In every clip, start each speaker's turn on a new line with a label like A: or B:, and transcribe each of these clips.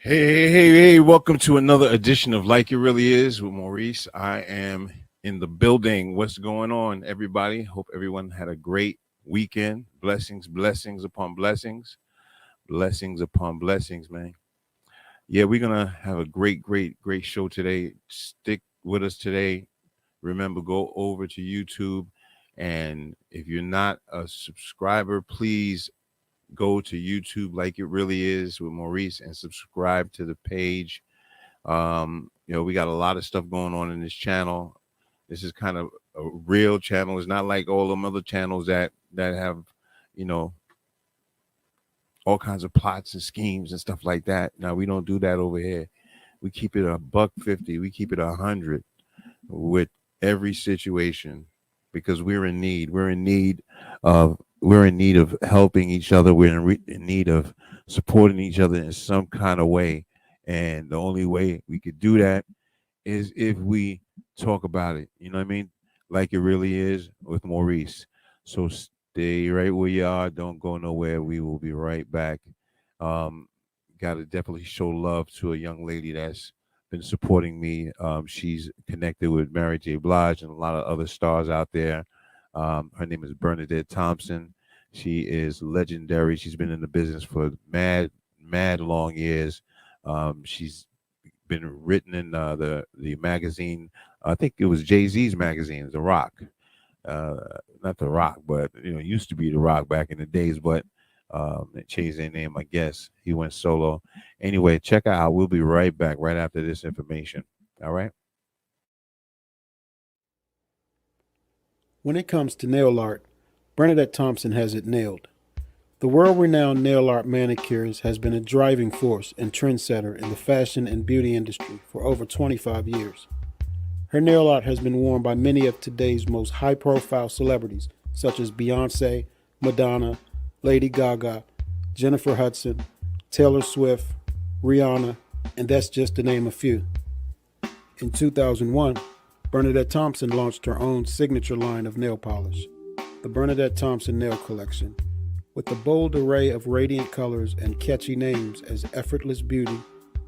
A: Hey, welcome to another edition of Like It Really Is with Maurice. I am in the building. What's going on, everybody? Hope everyone had a great weekend. Blessings upon blessings. Blessings upon blessings, man. Yeah, we're going to have a great show today. Stick with us today. Remember, go over to YouTube. And if you're not a subscriber, please go to YouTube Like It Really Is with Maurice and subscribe to the page. We got a lot of stuff going on in this channel. This is kind of a real channel. It's not like all them other channels that have, you know, all kinds of plots and schemes and stuff like that. Now we don't do that over here. We keep it $150. We keep it 100 with every situation because we're in need. We're in need of helping each other. In need of supporting each other in some kind of way. And the only way we could do that is if we talk about it. You know what I mean? Like it really is with Maurice. So stay right where you are. Don't go nowhere. We will be right back. Um, Got to definitely show love to a young lady that's been supporting me. She's connected with Mary J. Blige and a lot of other stars out there. Her name is Bernadette Thompson. She is legendary. She's been in the business for mad long years. She's been written in the magazine. I think it was Jay-Z's magazine, The Rock. Not The Rock, but it used to be The Rock back in the days, but they changed their name, I guess. He went solo. Anyway, check out. We'll be right back right after this information. All right.
B: When it comes to nail art, Bernadette Thompson has it nailed. The world-renowned nail art manicurist has been a driving force and trendsetter in the fashion and beauty industry for over 25 years. Her nail art has been worn by many of today's most high-profile celebrities, such as Beyonce, Madonna, Lady Gaga, Jennifer Hudson, Taylor Swift, Rihanna, and that's just to name a few. In 2001, Bernadette Thompson launched her own signature line of nail polish, the Bernadette Thompson Nail Collection, with a bold array of radiant colors and catchy names as Effortless Beauty,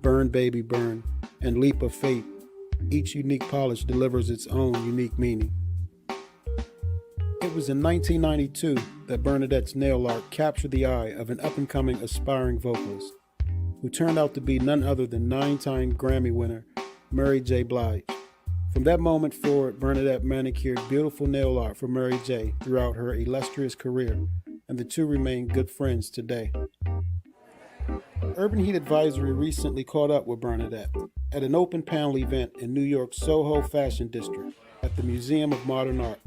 B: Burn Baby Burn, and Leap of Faith. Each unique polish delivers its own unique meaning. It was in 1992 that Bernadette's nail art captured the eye of an up-and-coming aspiring vocalist, who turned out to be none other than 9-time Grammy winner Mary J. Blige. From that moment forward, Bernadette manicured beautiful nail art for Mary J. throughout her illustrious career, and the two remain good friends today. Urban Heat Advisory recently caught up with Bernadette at an open panel event in New York's Soho Fashion District at the Museum of Modern Art,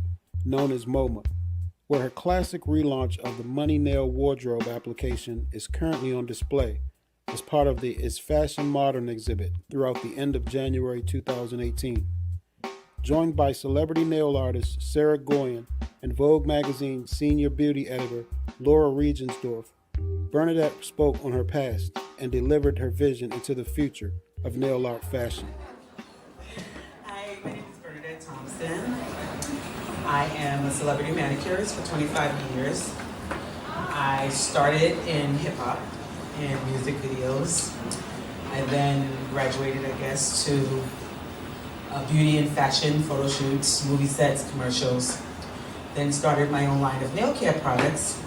B: known as MoMA, where her classic relaunch of the Money Nail wardrobe application is currently on display as part of the Is Fashion Modern exhibit throughout the end of January 2018. Joined by celebrity nail artist Sarah Goyen and Vogue magazine senior beauty editor Laura Regensdorf, Bernadette spoke on her past and delivered her vision into the future of nail art fashion.
C: Hi, my name is Bernadette Thompson. I am a celebrity manicurist for 25 years. I started in hip hop and music videos. I then graduated, to beauty and fashion, photo shoots, movie sets, commercials. Then started my own line of nail care products.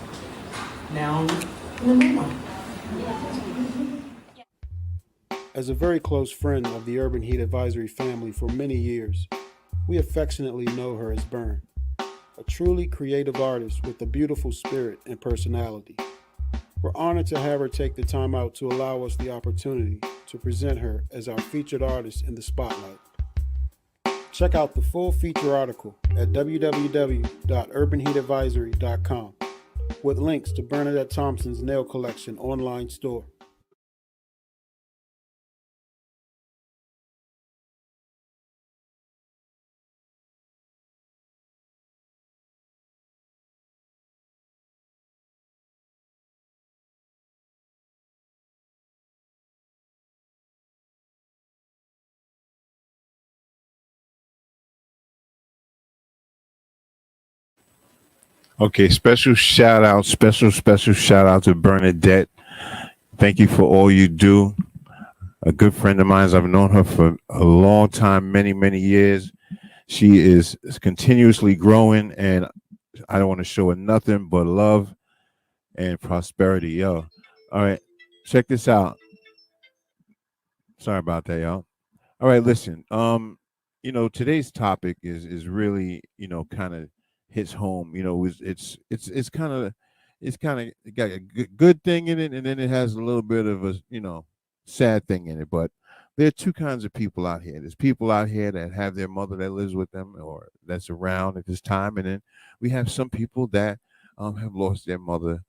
C: Now I'm in the new one.
B: As a very close friend of the Urban Heat Advisory family for many years, we affectionately know her as Bern, a truly creative artist with a beautiful spirit and personality. We're honored to have her take the time out to allow us the opportunity to present her as our featured artist in the spotlight. Check out the full feature article at www.urbanheatadvisory.com with links to Bernadette Thompson's nail collection online store.
A: Okay, special shout out to Bernadette. Thank you for all you do. a good friend of mine. I've known her for a long time, many, many years. She is continuously growing, and I don't want to show her nothing but love and prosperity, yo. All right, check this out. Sorry about that, y'all. All right, listen. Today's topic is really, kind of hits home. It's kind of got a good thing in it, and then it has a little bit of a, sad thing in it. But there are two kinds of people out here. There's people out here that have their mother that lives with them or that's around at this time, and then we have some people that have lost their mother,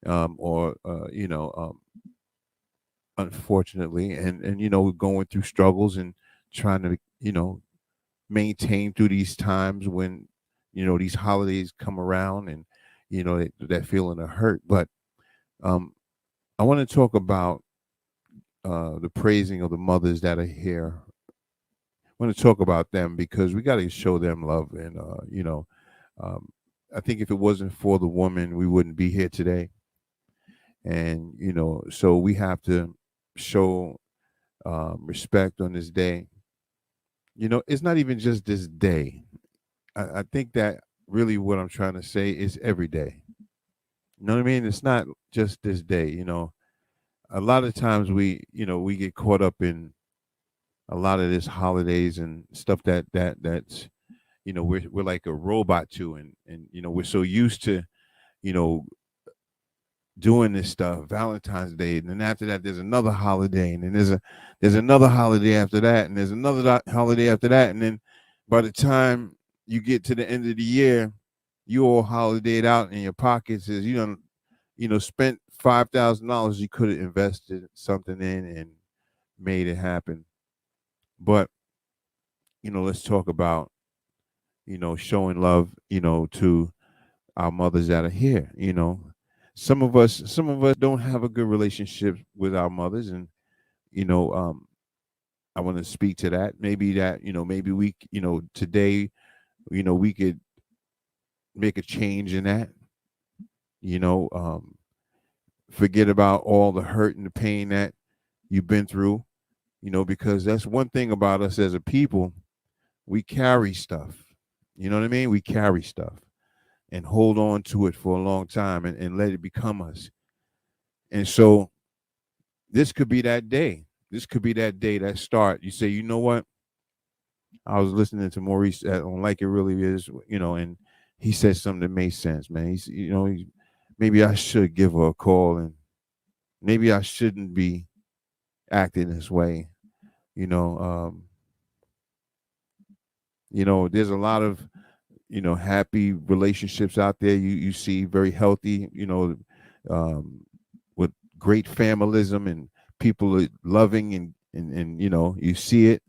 A: or unfortunately, and going through struggles and trying to maintain through these times when these holidays come around, and that feeling of hurt. But um I want to talk about the praising of the mothers that are here. I want to talk about them because we got to show them love, and um I think if it wasn't for the woman, we wouldn't be here today. And so we have to show respect on this day. It's not even just this day. I think that really what I'm trying to say is every day. You know what I mean? It's not just this day. A lot of times we get caught up in a lot of this holidays and stuff that's we're like a robot to, and we're so used to you know doing this stuff, Valentine's Day, and then after that there's another holiday, and then there's another holiday after that, and there's another holiday after that, and then by the time you get to the end of the year, you all holidayed out in your pockets as spent $5,000 you could have invested something in and made it happen. But let's talk about showing love to our mothers that are here. Some of us don't have a good relationship with our mothers, and you know I want to speak to that. Maybe we today we could make a change in that. you know um Forget about all the hurt and the pain that you've been through, because that's one thing about us as a people. We carry stuff. You know what I mean? We carry stuff and hold on to it for a long time, and let it become us. And so this could be that day. This could be that day, that start. You say, you know what? I was listening to Maurice on Like It Really Is, and he said something that made sense, man. Maybe I should give her a call, and maybe I shouldn't be acting this way. You know, there's a lot of happy relationships out there. You see very healthy, um, with great familism, and people are loving, and you see it.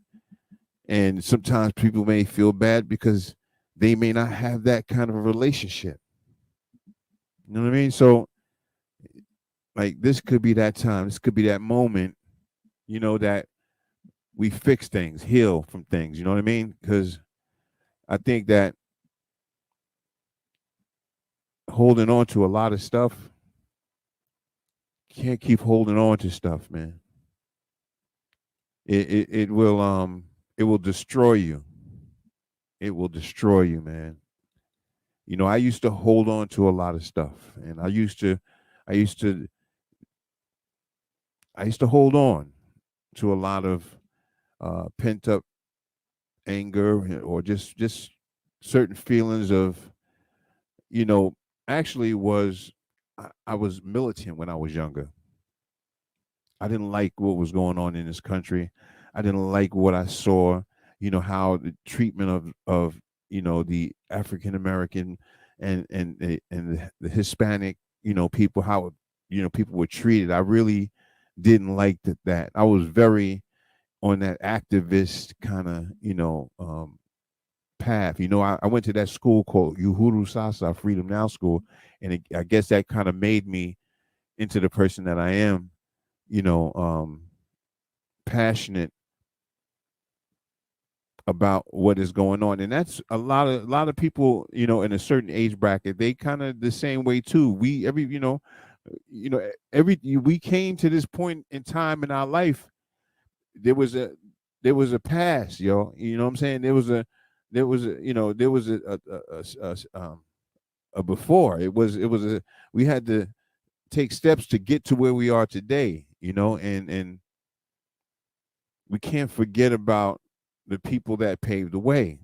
A: And sometimes people may feel bad because they may not have that kind of a relationship. You know what I mean? So like this could be that time. This could be that moment, that we fix things, heal from things. You know what I mean? Because I think that holding on to a lot of stuff, can't keep holding on to stuff, man. It will destroy you. It will destroy you, man. I used to hold on to a lot of stuff, and I used to I used to hold on to a lot of pent up anger, or just certain feelings of, you know, actually was I was militant when I was younger. I didn't like what was going on in this country. I didn't like what I saw. How the treatment of the African American and the Hispanic people, how people were treated. I really didn't like that. I was very on that activist kind of path. I went to that school called Uhuru Sasa Freedom Now School, and I guess that kind of made me into the person that I am. You know, passionate about what is going on, and that's a lot of people. In a certain age bracket, they kind of the same way too. We every you know every we came to this point in time in our life there was a there was a past, yo. You know what I'm saying? There was a before. It was a we had to take steps to get to where we are today, and we can't forget about the people that paved the way.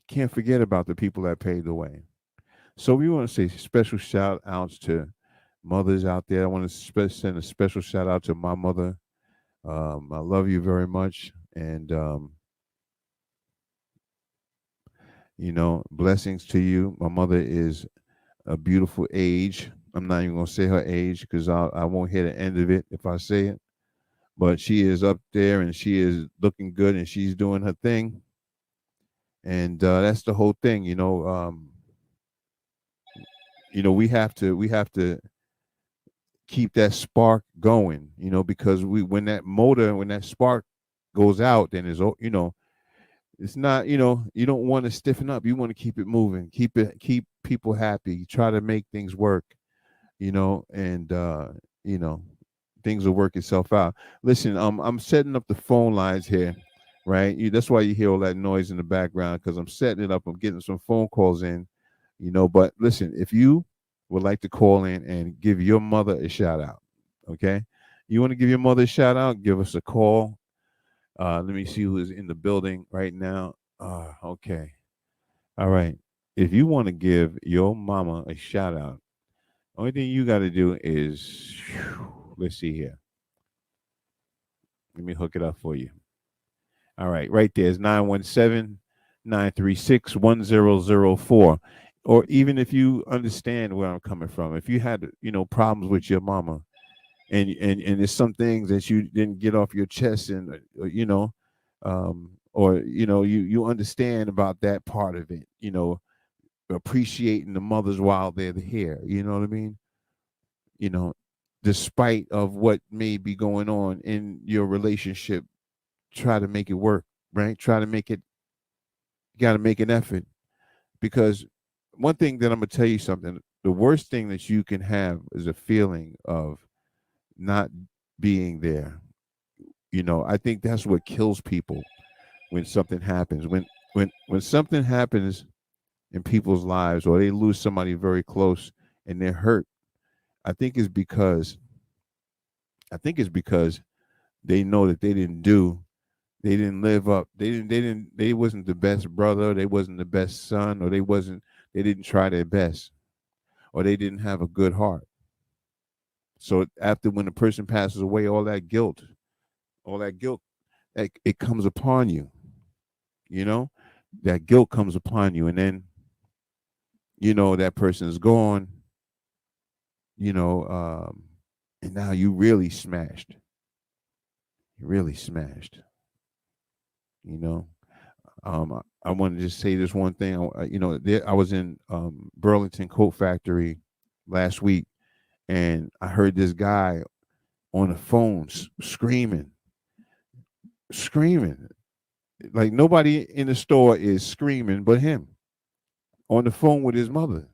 A: Can't forget about the people that paved the way. So we want to say special shout outs to mothers out there. I want to send a special shout out to my mother. I love you very much, and blessings to you. My mother is a beautiful age. I'm not even gonna say her age because I won't hear the end of it if I say it. But she is up there and she is looking good and she's doing her thing. And that's the whole thing, we have to keep that spark going, because when that spark goes out, then it's not, you don't want to stiffen up. You want to keep it moving, keep people happy, try to make things work, and you know, things will work itself out. Listen, I'm setting up the phone lines here, right? That's why you hear all that noise in the background because I'm setting it up. I'm getting some phone calls in, But listen, if you would like to call in and give your mother a shout out, okay? You want to give your mother a shout out? Give us a call. Let me see who is in the building right now. Okay. All right. If you want to give your mama a shout out, only thing you got to do is, let's see here. Let me hook it up for you. All right. Right there is 917-936-1004. Or even if you understand where I'm coming from, if you had, problems with your mama and there's some things that you didn't get off your chest and, or, you understand about that part of it, appreciating the mothers while they're here. You know what I mean? You know, despite of what may be going on in your relationship, try to make it work, right? Try to make it, you got to make an effort because one thing that I'm going to tell you something, the worst thing that you can have is a feeling of not being there. I think that's what kills people when something happens. When something happens in people's lives or they lose somebody very close and they're hurt, I think it's because they know that they didn't live up. They wasn't the best brother, they wasn't the best son, or they didn't try their best, or they didn't have a good heart. So after when a person passes away, all that guilt, it comes upon you. That guilt comes upon you, and then that person is gone. You know, and now you really smashed. You really smashed. You know, I want to just say this one thing. I was in Burlington Coat Factory last week, and I heard this guy on the phone screaming. Like nobody in the store is screaming but him on the phone with his mother.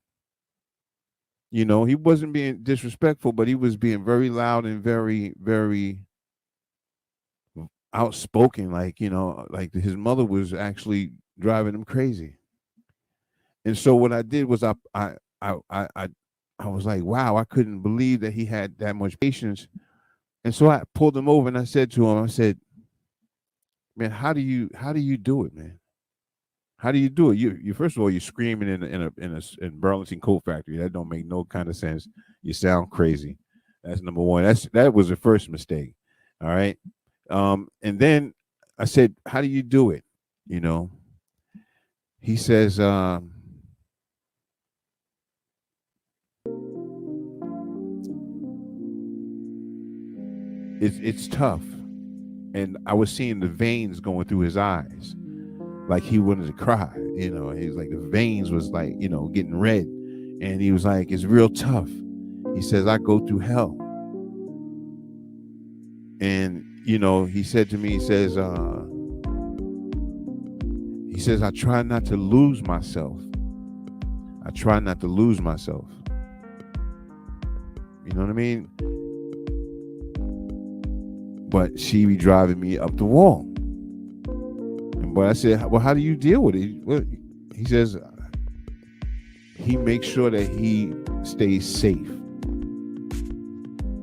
A: He wasn't being disrespectful, but he was being very loud and very, very outspoken. Like his mother was actually driving him crazy. And so what I did was I was like, wow, I couldn't believe that he had that much patience. And so I pulled him over and I said to him, I said, man, how do you do it, man? How do you do it? You first of all, you're screaming in Burlington Coat Factory. That don't make no kind of sense. You sound crazy. That's number one. That was the first mistake. All right. And then I said, how do you do it? He says, it's tough. And I was seeing the veins going through his eyes. Like he wanted to cry, He was like the veins was like, getting red. And he was like, it's real tough. He says, I go through hell. And, he said to me, he says, I try not to lose myself. I try not to lose myself. You know what I mean? but she be driving me up the wall. But I said, well, how do you deal with it? Well, he says he makes sure that he stays safe,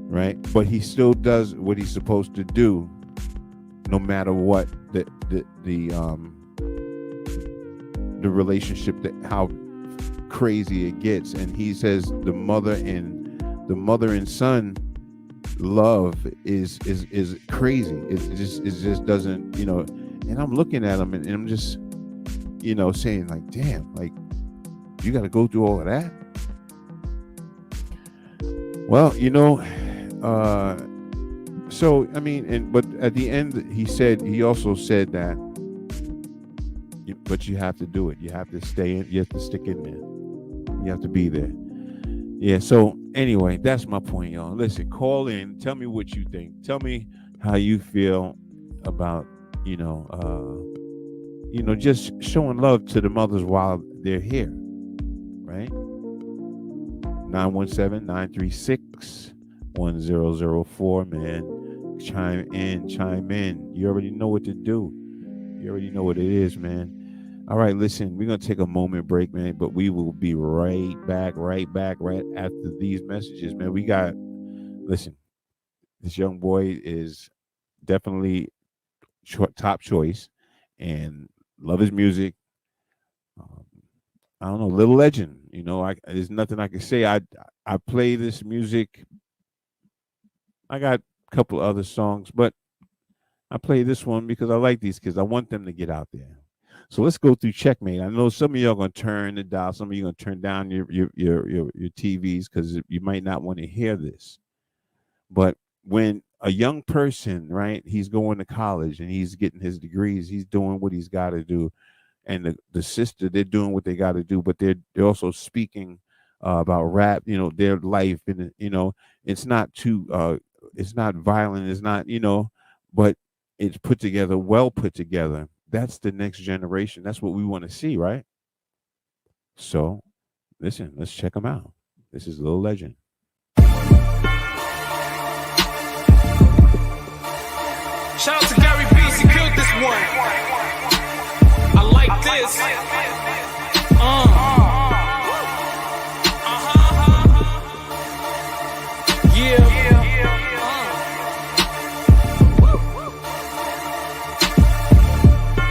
A: right? But he still does what he's supposed to do, no matter what the relationship, that how crazy it gets. And he says the mother and son love is crazy. It just doesn't, and I'm looking at him and I'm just, saying like, damn, like you got to go through all of that. Well, so I mean, but at the end he also said that, but you have to do it. You have to stay in. You have to stick in there. You have to be there. Yeah. So anyway, that's my point, y'all. Listen, call in. Tell me what you think. Tell me how you feel about, just showing love to the mothers while they're here, right? 917-936-1004, man. Chime in. You already know what to do. You already know what it is, man. All right, listen, we're going to take a moment break, man, but we will be right back right after these messages, man. Listen, this young boy is definitely top choice and love his music. I don't know, little legend, there's nothing I can say. I play this music. I got a couple other songs, but I play this one because I like these kids. I want them to get out there. So let's go through Checkmate. I know some of y'all going to turn the dial. Some of you going to turn down your TVs because you might not want to hear this. But when a young person, right, he's going to college and he's getting his degrees, he's doing what he's got to do. And the sister, they're doing what they got to do, but they're also speaking about rap, their life. And, it's not too, it's not violent. It's not, but it's well put together. That's the next generation. That's what we want to see, right? So, listen, let's check them out. This is Little Legend.
D: Shout out to Gary B. He killed this one. I like this. Yeah.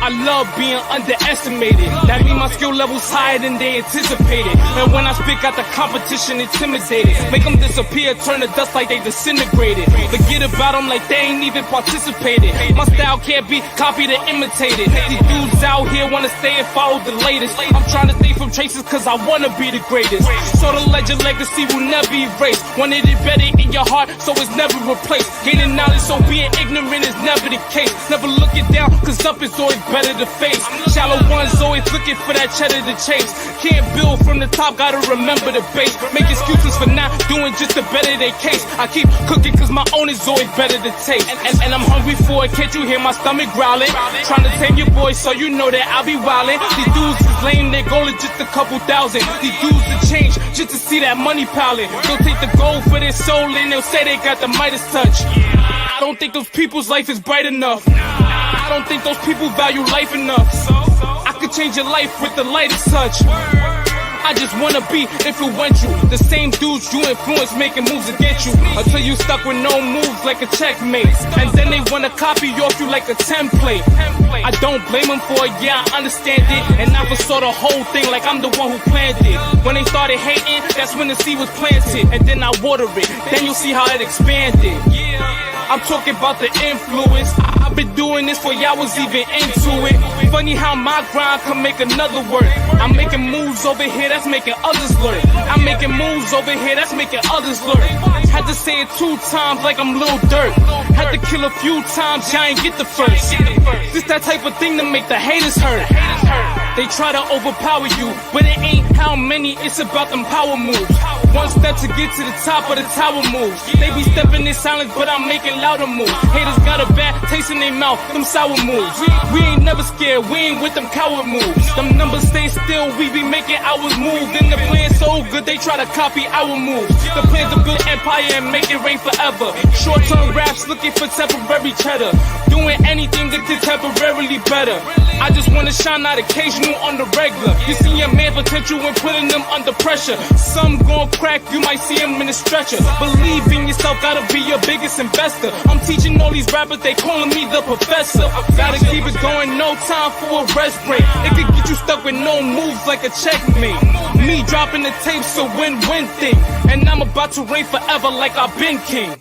D: I love being underestimated. That mean my skill level's higher than they anticipated. And when I speak out the competition, intimidated. Make them disappear, turn to dust like they disintegrated. Forget about them like they ain't even participated. My style can't be copied or imitated. These dudes out here wanna stay and follow the latest. I'm trying to stay from traces cause I wanna be the greatest. So the legend legacy will never be erased. Wanted it better in your heart, so it's never replaced. Gaining knowledge, so being ignorant is never the case. Never look it down, cause up is always better to face. Shallow ones always looking for that cheddar to chase. Can't build from the top, gotta remember the base. Make excuses for not doing just to better their case. I keep cooking cause my own is always better to taste. And I'm hungry for it, can't you hear my stomach growling? Trying to tame your boy so you know that I'll be wildin'. These dudes is lame, their goal is just a couple thousand. These dudes to change just to see that money piling. They'll take the gold for their soul and they'll say they got the Midas touch. I don't think those people's life is bright enough. I don't think those people value life enough. I could change your life with the lightest touch. I just wanna be influential. The same dudes you influence making moves against you. Until you stuck with no moves like a checkmate. And then they wanna copy off you like a template. I don't blame them for it, yeah, I understand it. And I foresaw the whole thing like I'm the one who planned it. When they started hating, that's when the seed was planted. And then I water it, then you'll see how it expanded. I'm talking about the influence. I've been doing this before y'all was even into it. Funny how my grind can make another work. I'm making moves over here, that's making others learn. I'm making moves over here, that's making others learn. Had to say it 2 times like I'm Lil Durk. Had to kill a few times, y'all ain't get the first. This that type of thing to make the haters hurt. They try to overpower you, but it ain't how many, it's about them power moves. One step to get to the top of the tower moves. They be stepping in silence, but I'm making louder moves. Haters got a bad taste in their mouth, them sour moves. We ain't never scared, we ain't with them coward moves. Them numbers stay still, we be making ours move. Then the plan so good, they try to copy our moves. The plan to build empire and make it rain forever. Short-term raps looking for temporary cheddar. Doing anything to get temporarily better. I just wanna shine out occasional on the regular. You see a man potential when putting them under pressure. Some gon' crack, you might see him in a stretcher. Believe in yourself, gotta be your biggest investor. I'm teaching all these rappers, they calling me the professor. Gotta keep it going, no time for a rest break. It could get you stuck with no moves like a checkmate. Me dropping the tapes, a win-win thing. And I'm about to reign forever like I've been king.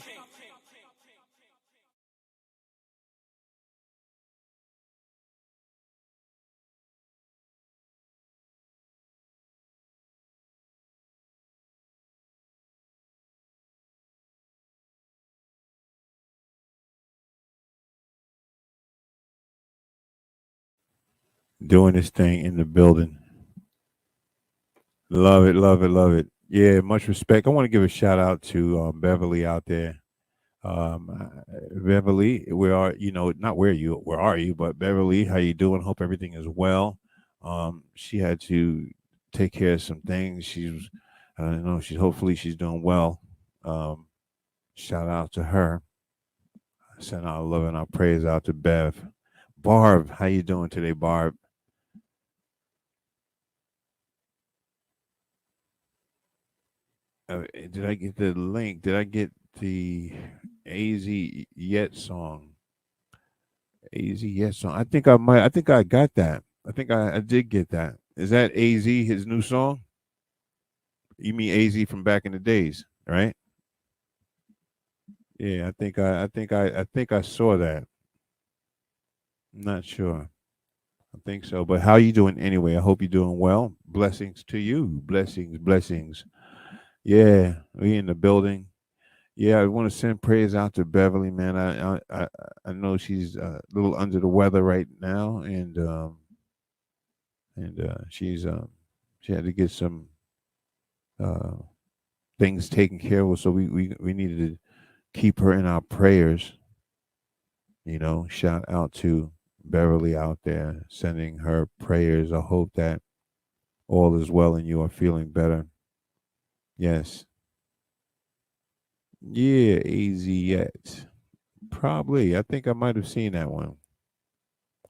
A: Doing this thing in the building. Love it, love it, love it. Yeah, much respect. I want to give a shout out to Beverly out there. Beverly, where are you? Know, not where are you? But Beverly, how you doing? Hope everything is well. She had to take care of some things. She's, I don't know. Hopefully she's doing well. Shout out to her. Send our love and our praise out to Bev. Barb, how you doing today, Barb? Did I get the link? Did I get the AZ Yet song? AZ Yet song. I think I might. I think I got that. I think I did get that. Is that AZ his new song? You mean AZ from back in the days, right? Yeah, I think I saw that. I'm not sure. I think so. But how you doing anyway? I hope you're doing well. Blessings to you. Blessings, blessings. Yeah, we in the building. Yeah, I want to send praise out to Beverly, man. I know she's a little under the weather right now, and she had to get some uh things taken care of. So we needed to keep her in our prayers. Shout out to Beverly out there, sending her prayers. I hope that all is well and you are feeling better. Yes. Yeah, AZ yet. Probably. I think I might have seen that one.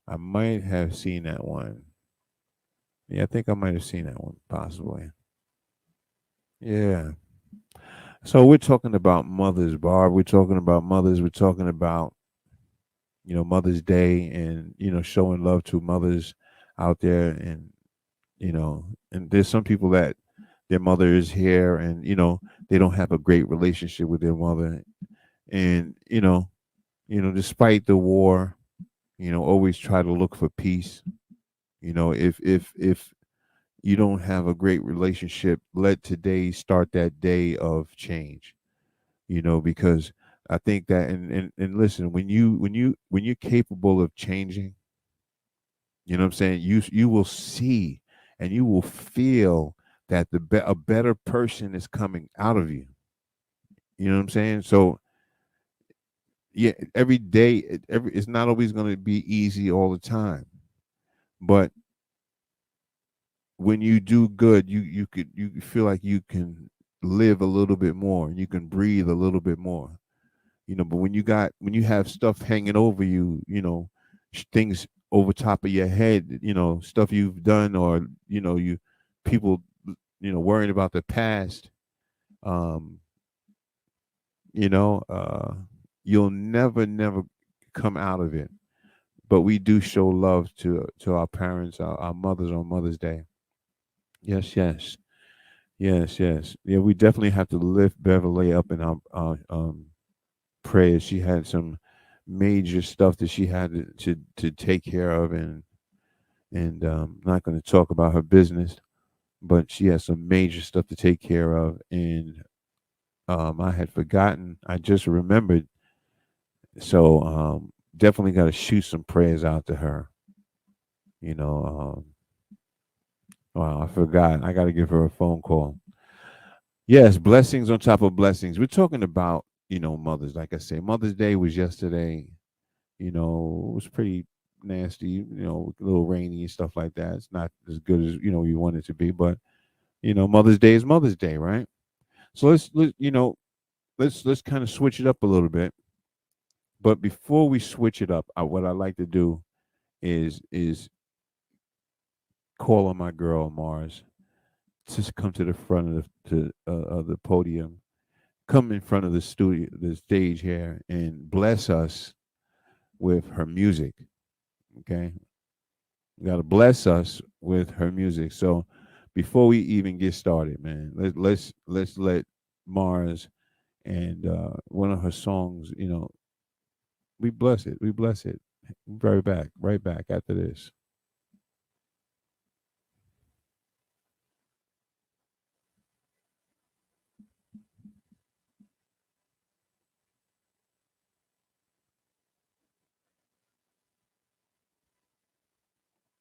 A: I might have seen that one. Yeah, I think I might have seen that one, possibly. Yeah. So we're talking about mothers, Barb. We're talking about mothers. We're talking about, Mother's Day and, showing love to mothers out there. And there's some people that their mother is here and, they don't have a great relationship with their mother. And, despite the war, always try to look for peace. If you don't have a great relationship, let today start that day of change. Because I think that and listen, when you're capable of changing, you know what I'm saying, you will see and you will feel that a better person is coming out of you. You know what I'm saying? So yeah, every day, it's not always going to be easy all the time, but when you do good, you feel like you can live a little bit more, and you can breathe a little bit more. But when you have stuff hanging over you, things over top of your head, stuff you've done, or you people, worrying about the past, um, you know, uh, you'll never come out of it. But we do show love to our parents, our mothers on Mother's Day. Yes, yes, yes, yes. Yeah, we definitely have to lift Beverly up in our prayers. She had some major stuff that she had to take care of, and not going to talk about her business, but she has some major stuff to take care of, and I had forgotten. I just remembered. So definitely got to shoot some prayers out to her. You know, wow, I forgot. I got to give her a phone call. Yes, blessings on top of blessings. We're talking about, mothers. Like I say, Mother's Day was yesterday. It was pretty nasty, a little rainy and stuff like that. It's not as good as, you want it to be, but Mother's Day is Mother's Day, right? So let's kind of switch it up a little bit. But before we switch it up, what I like to do is call on my girl Mars to come to the front of the podium, come in front of the stage here, and bless us with her music. Okay, you got to bless us with her music. So before we even get started, man, let's let Mars and one of her songs, we bless it. We bless it. Right back after this.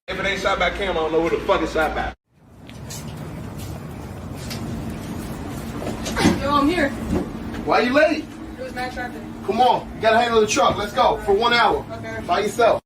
E: If it ain't shot by camera, I don't know what the fuck is shot by.
F: Yo, I'm here.
E: Why you late?
F: It was mad traffic.
E: Come on, you gotta handle the truck. Let's go for 1 hour.
F: Okay.
E: By yourself.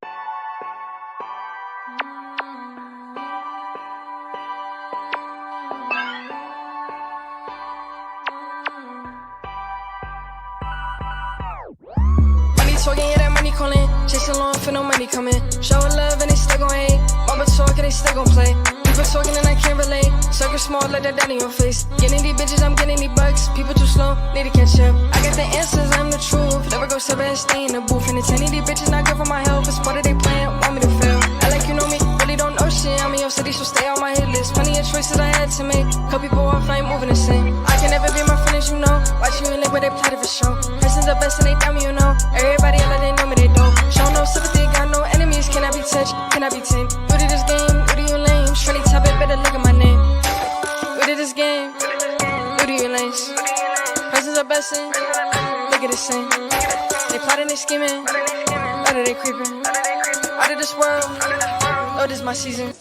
F: Money talking, yeah, that money calling. Chasing long for no money coming. Showing love and they still gon' hate. Mama talking, they still gon' play. People talking and I can't relate. Circle small, let that down in your face. Getting these bitches, I'm getting these bucks. People too slow, need to catch up. I got the answers, I'm the truth. Never go separate, stay in the booth. And it's any of these bitches not good for my health. It's part of their plan, want me to fail. I like you know me, really don't know shit. I'm in your city, so stay on my hit list. Plenty of choices I had to make. Cut people off, I ain't moving the same. I can never be my friends, you know. Watch you and live where they plotted for show. Person's the best and they tell me, you know. Everybody else, they know me, they don't. Show no sympathy, got no enemies. Can I be touched? Can I be tamed? New to this game, new to you lame. Shreddy top it, better look at my name. New to this game, new to you lanes. Person's the best and look at the same. They plotting, they scheming, better they creeping. Out of this world, oh, this my season.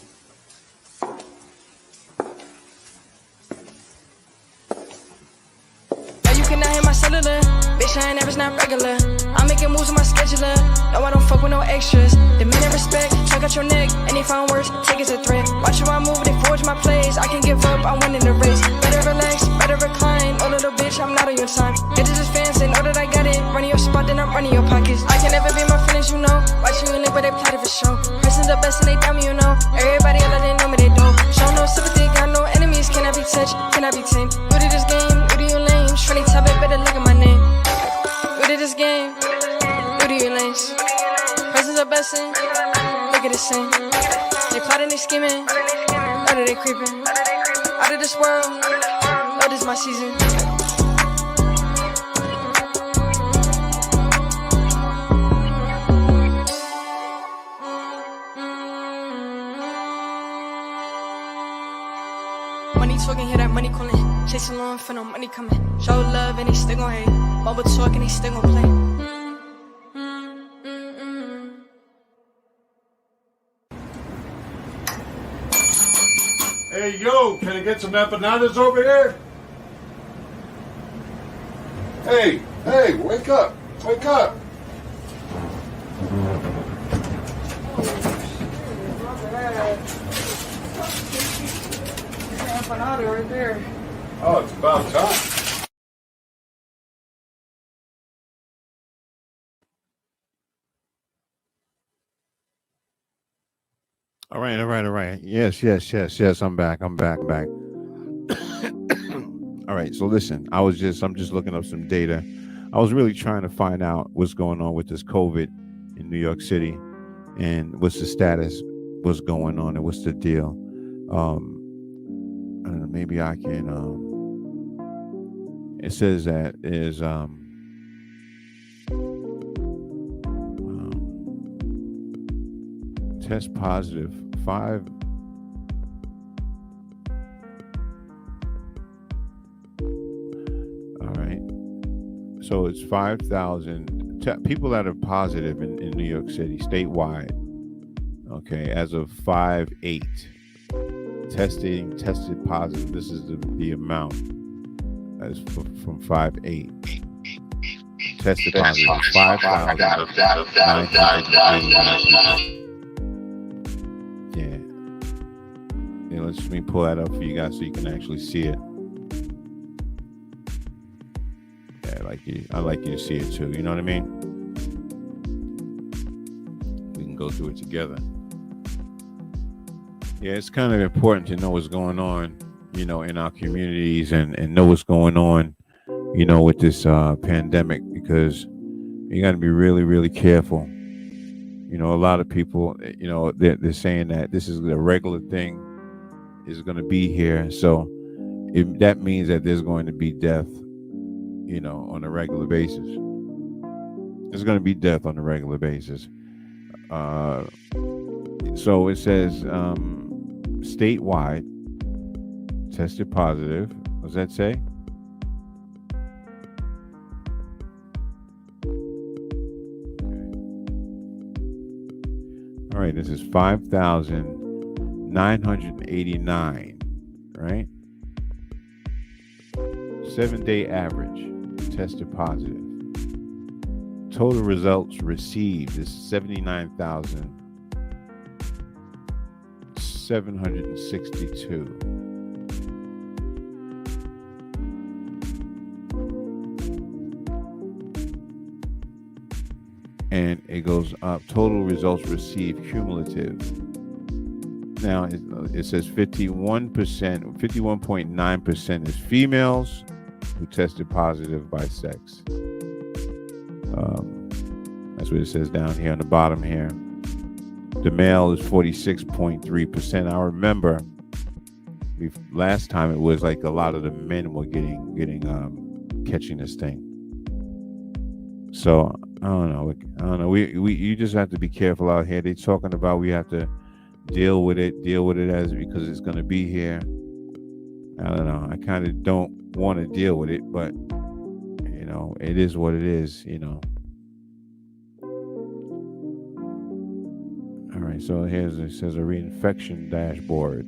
F: Now you cannot hear my cellular. Bitch, I ain't average, not regular. I'm making moves with my scheduler. No, I don't fuck with no extras. Demand and respect, check out your neck. Any found words, take as a threat. Watch how I move, they forge my plays. I can give up, I'm winning the race. Better relax, better recline. Oh, little bitch, I'm not on your time. Bitches is fans, they know that I got it. Running your spot, then I'm running your pockets. I can never be my friends, you know. Watch you and live, but they plotted for show. Person's the best and they tell me, you know. Everybody else, they know me, they don't. Show no sympathy, got no enemies. Can I be touched? Can I be tamed? New to this game, new to you lame. Shreddy top it, better look at my name. New to this game, new to you lanes. Person's the best and look at the same. They plotting, they scheming, better they creeping. Out of this world, oh, this my season. Money talking, hear that money calling. Chasing long for no money coming. Show love and they still gon' hate. Bubble talk and they still gon' play.
G: Hey, yo, can I get some empanadas over here?
E: Hey, wake up. Wake up.
F: Empanada right there.
G: Oh, it's about time.
A: All right, all right, all right. Yes. I'm back. Back. All right. So listen, I'm just looking up some data. I was really trying to find out what's going on with this COVID in New York City and what's the status, what's going on, and what's the deal. I don't know, maybe I can. It says that is test positive 5. All right. So it's 5,000 people that are positive in New York City statewide. Okay, as of 5/8, tested positive. This is the amount. That's from 5/8. Tested positive 5,989 people. Yeah. Yeah, let me pull that up for you guys so you can actually see it. Yeah, I like you to see it too. You know what I mean? We can go through it together. Yeah, it's kind of important to know what's going on, in our communities and know what's going on, with this pandemic, because you got to be really, really careful. A lot of people, they're saying that this is a regular thing, is going to be here. So that means that there's going to be death, on a regular basis. There's going to be death on a regular basis. So it says statewide tested positive. What does that say? All right, this is 5,989, right? 7-day average tested positive. Total results received is 79,762. And it goes up. Total results received cumulative. Now it says 51.9% is females who tested positive by sex. That's what it says down here on the bottom here. The male is 46.3%. I remember last time it was like a lot of the men were catching this thing. So I don't know. You just have to be careful out here. They're talking about we have to deal with it as because it's going to be here. I don't know. I kind of don't want to deal with it, but it is what it is. All right. So it says a reinfection dashboard.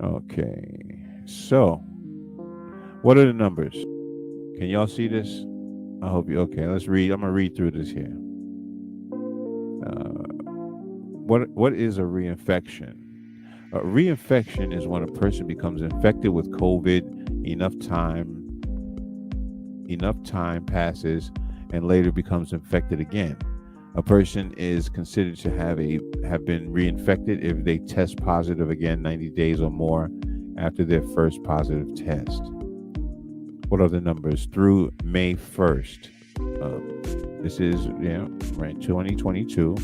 A: Okay. So, what are the numbers? Can y'all see this? I hope you. Okay, let's read. I'm gonna read through this here. What is a reinfection? A reinfection is when a person becomes infected with COVID. Enough time passes, and later becomes infected again. A person is considered to have been reinfected if they test positive again 90 days or more after their first positive test. What are the numbers through May 1st? This is, 2022.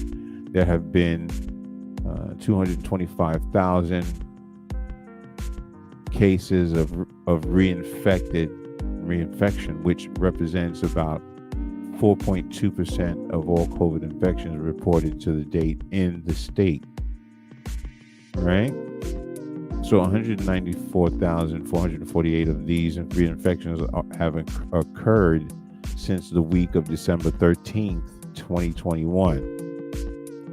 A: There have been 225,000 cases of reinfection, which represents about 4.2% of all COVID infections reported to the date in the state. Right? So 194,448 of these reinfections have occurred since the week of December 13th, 2021.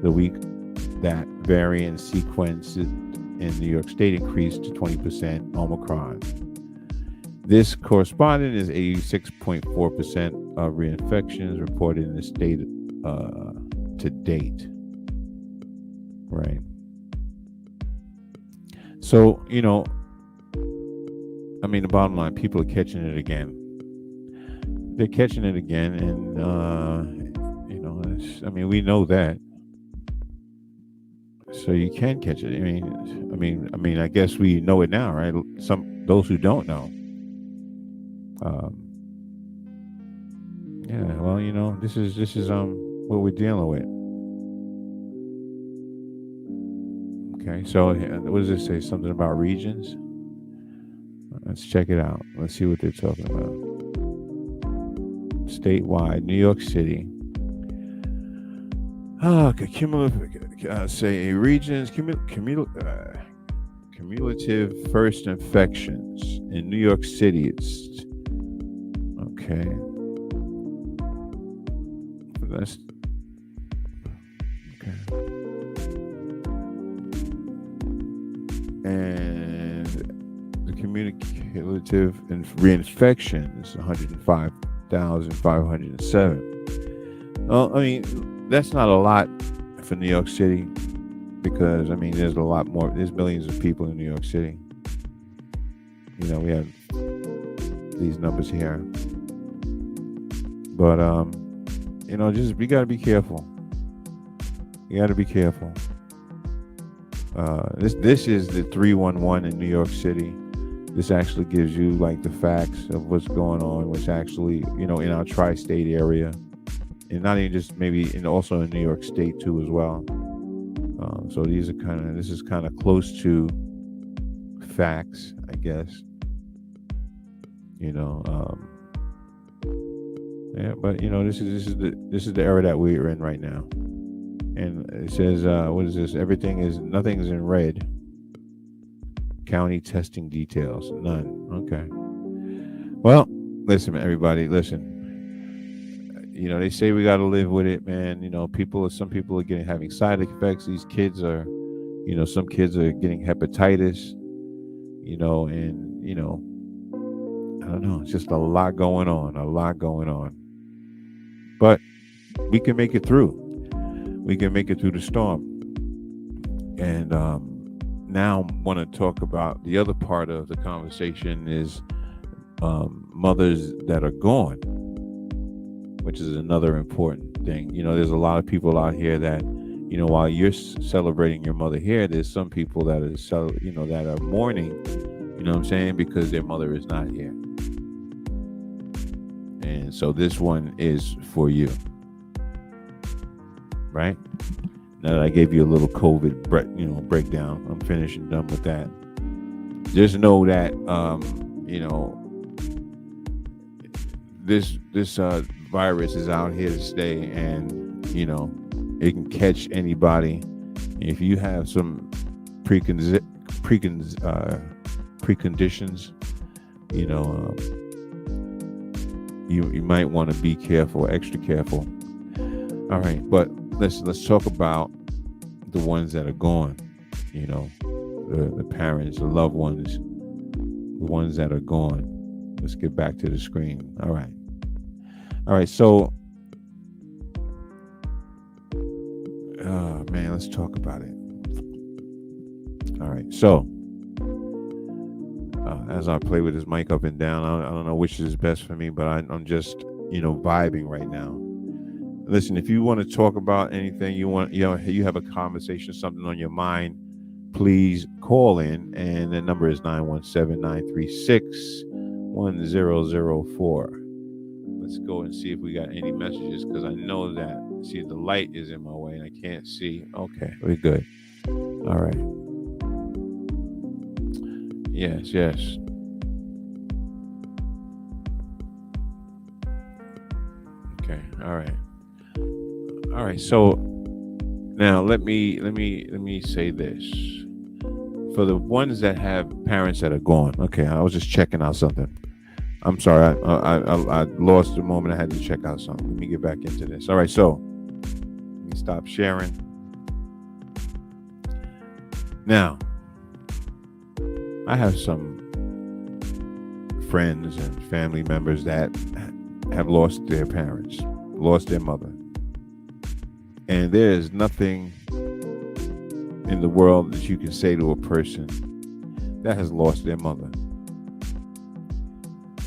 A: The week that variant sequence in New York State increased to 20% Omicron. This correspondent is 86.4% of reinfections reported in the state to date. Right. So, the bottom line, people are catching it again. They're catching it again, and we know that. So you can catch it. I guess we know it now, right? Those who don't know. This is what we're dealing with. Okay, so what does it say? Something about regions? Let's check it out. Let's see what they're talking about. Statewide, New York City. Say regions, cumulative first infections. In New York City, it's okay. That's okay. And the cumulative reinfection is 105,507. Well, I mean, that's not a lot for New York City because, I mean, there's a lot more. There's millions of people in New York City. You know, we have these numbers here. But, you know, just we got to be careful. You got to be careful. This is the 311 in New York City. This actually gives you like the facts of what's going on, which actually, you know, in our tri-state area, and not even just maybe, and also in New York State too as well. So this is kind of close to facts, I guess. You know, yeah, but you know, this is the era that we're in right now. And it says, what is this? Nothing's in red. County testing details, none. Okay. Well, listen, everybody, listen. You know, they say we got to live with it, man. You know, some people are having side effects. These kids are, you know, some kids are getting hepatitis, you know, and, you know, I don't know. It's just a lot going on. But we can make it through. We can make it through the storm. And now I want to talk about the other part of the conversation is mothers that are gone, which is another important thing. You know, there's a lot of people out here that, you know, while you're celebrating your mother here, there's some people that are, that are mourning, you know what I'm saying, because their mother is not here. And so this one is for you. Right? Now that I gave you a little COVID, breakdown, I'm finished and done with that. Just know that, you know, this virus is out here to stay, and you know, it can catch anybody. If you have some preconditions, you know, you might want to be careful, extra careful. All right, but let's talk about the ones that are gone. You know, the parents, the loved ones, the ones that are gone. Let's get back to the screen. All right. So, man, let's talk about it. All right. So, as I play with this mic up and down, I don't know which is best for me, but I'm just, you know, vibing right now. Listen, if you want to talk about anything, you have a conversation, something on your mind, please call in, and the number is 917-936-1004. Let's go and see if we got any messages, because I know that, see, the light is in my way and I can't see. Okay, we're good. All right. Yes. Okay, all right. So now let me say this. For the ones that have parents that are gone, okay, I was just checking out something. I'm sorry, I lost the moment. I had to check out something. Let me get back into this. All right, so let me stop sharing. Now, I have some friends and family members that have lost their parents, lost their mother. And there is nothing in the world that you can say to a person that has lost their mother.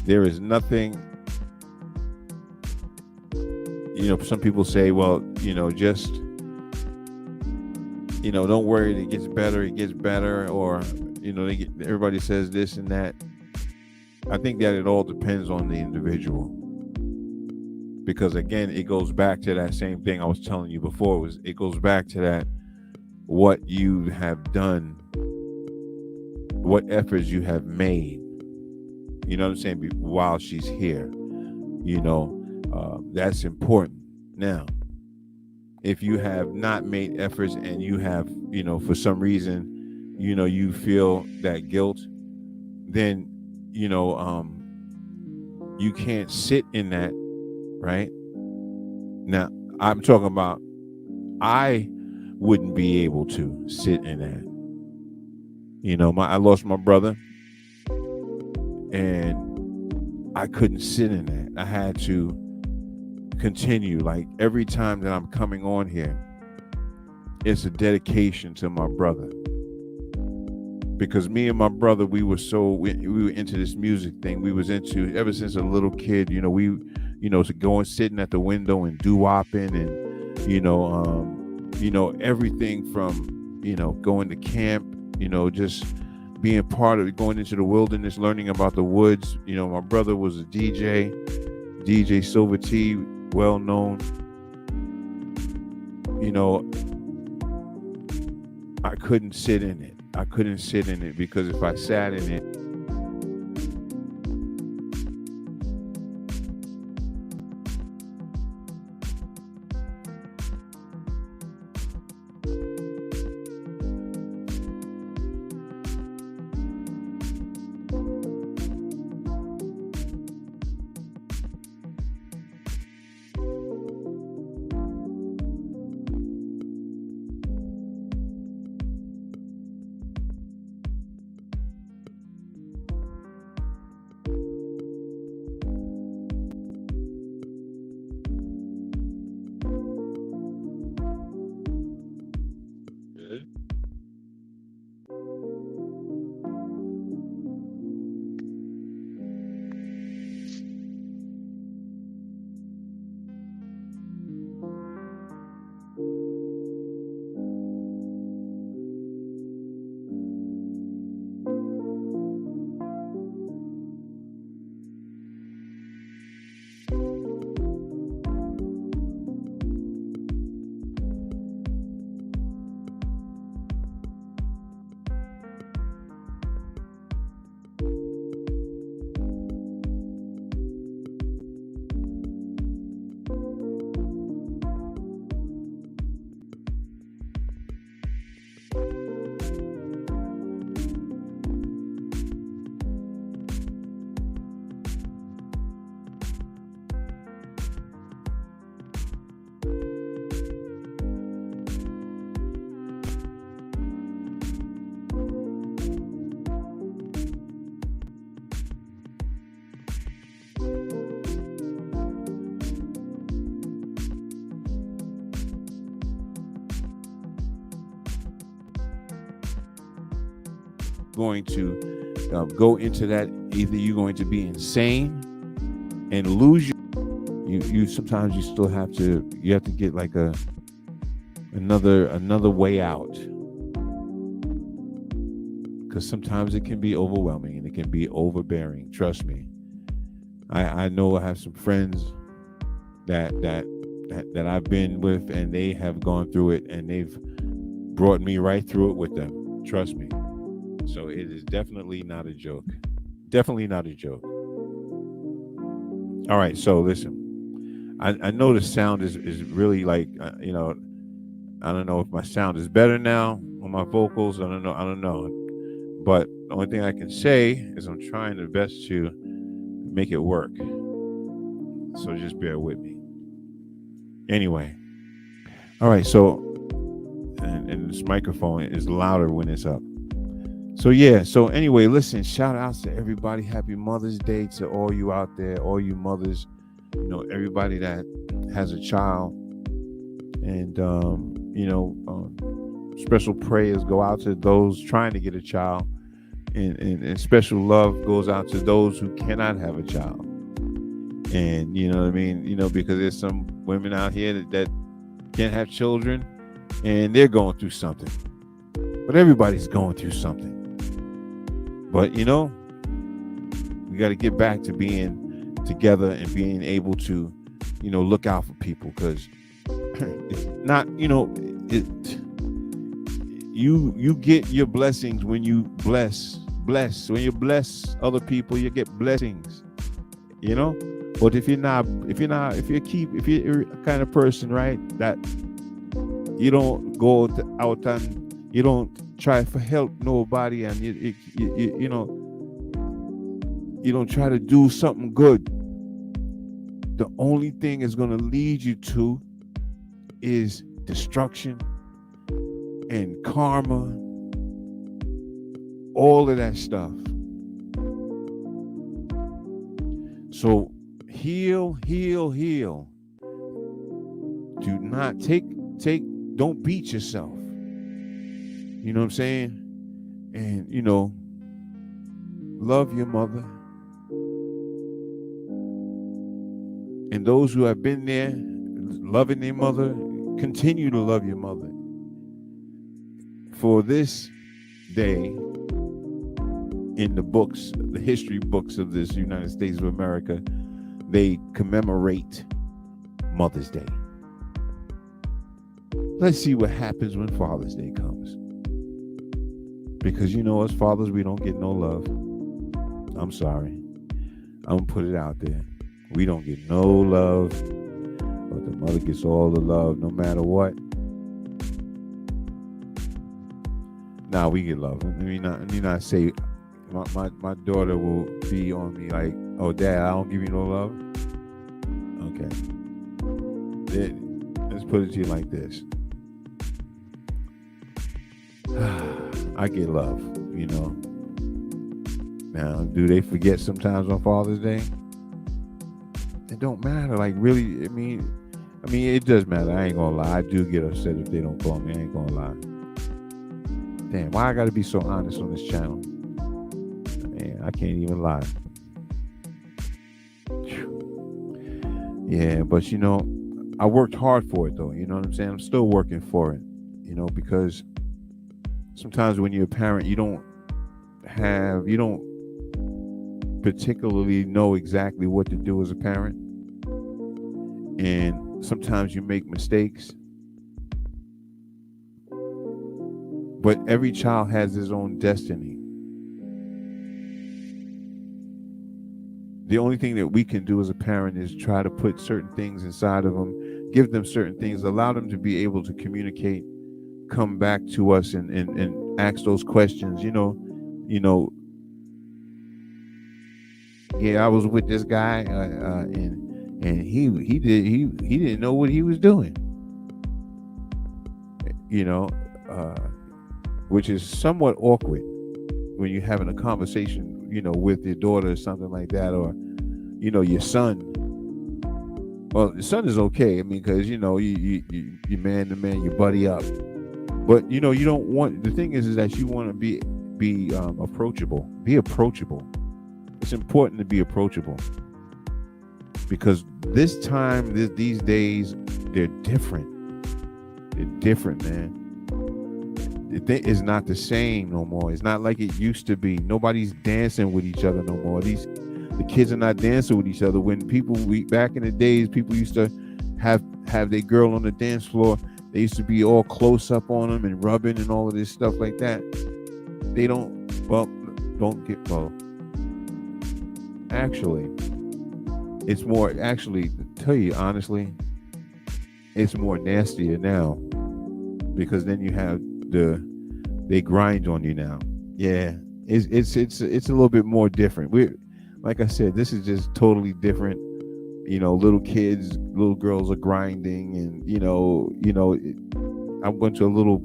A: There is nothing, you know, some people say, well, you know, just, you know, don't worry, it gets better, or, you know, everybody says this and that. I think that it all depends on the individual. Because again, it goes back to that same thing I was telling you before. It goes back to that, what you have done, what efforts you have made. You know what I'm saying? While she's here, you know, that's important. Now, if you have not made efforts and you have, you know, for some reason, you know, you feel that guilt, then, you know, you can't sit in that. Right now, I'm talking about, I wouldn't be able to sit in that. You know, I lost my brother, And I couldn't sit in that. I had to continue. Like every time that I'm coming on here, it's a dedication to my brother. Because me and my brother, we were into this music thing. We was into ever since a little kid. To go and sitting at the window and doo-wopping, and everything from going to camp. Just being part of going into the wilderness, learning about the woods. My brother was a DJ Silver T, well known. I couldn't sit in it. Because if I sat in it, going to go into that, either you're going to be insane and lose you sometimes you still have to get like another way out, because sometimes it can be overwhelming and it can be overbearing. Trust me, I know I have some friends that I've been with, and they have gone through it, and they've brought me right through it with them. Trust me. So it is definitely not a joke. Definitely not a joke. All right, so listen. I know the sound is really like, I don't know if my sound is better now on my vocals. I don't know. But the only thing I can say is I'm trying the best to make it work. So just bear with me. Anyway. All right, so, and this microphone is louder when it's up. So anyway, listen, shout outs to everybody. Happy Mother's Day to all you out there, all you mothers, everybody that has a child. And, special prayers go out to those trying to get a child. And special love goes out to those who cannot have a child. And, you know what I mean? Because there's some women out here that can't have children, and they're going through something. But everybody's going through something. But, we got to get back to being together and being able to, look out for people, because it's not, you get your blessings when you bless. When you bless other people, you get blessings, But if you're a kind of person, right, that you don't go out and you don't try to help nobody, and you don't try to do something good, the only thing it's going to lead you to is destruction and karma, all of that stuff. So heal, heal, heal. Do not don't beat yourself. You know what I'm saying? And, love your mother. And those who have been there, loving their mother, continue to love your mother. For this day, in the books, the history books of this United States of America, they commemorate Mother's Day. Let's see what happens when Father's Day comes. Because as fathers, we don't get no love. I'm sorry. I'm going to put it out there. We don't get no love, but the mother gets all the love no matter what. Nah, we get love. Let me not say, my daughter will be on me like, oh, Dad, I don't give you no love. Okay. Let's put it to you like this. I get love, Now, do they forget sometimes on Father's Day? It don't matter. Like, really, I mean, it does matter. I ain't gonna lie. I do get upset if they don't call me. I ain't gonna lie. Damn, why I gotta be so honest on this channel? Man, I can't even lie. Yeah, but I worked hard for it though. You know what I'm saying? I'm still working for it. Because sometimes when you're a parent, you don't particularly know exactly what to do as a parent. And sometimes you make mistakes. But every child has his own destiny. The only thing that we can do as a parent is try to put certain things inside of them, give them certain things, allow them to be able to communicate, come back to us and ask those questions. Yeah, I was with this guy, and he didn't know what he was doing. Which is somewhat awkward when you're having a conversation, with your daughter or something like that, or your son. Well, the son is okay. I mean, because you man to man, you buddy up. But you don't want. The thing is that you want to be approachable. Be approachable. It's important to be approachable because this time, these days, they're different. They're different, man. It's not the same no more. It's not like it used to be. Nobody's dancing with each other no more. The kids are not dancing with each other. When back in the days, people used to have their girl on the dance floor. They used to be all close up on them and rubbing and all of this stuff like that. They don't get. Actually, it's more. Actually, to tell you honestly, it's more nastier now because then you have they grind on you now. Yeah, it's a little bit more different. Like I said, this is just totally different. Little kids, little girls are grinding, and I went to a little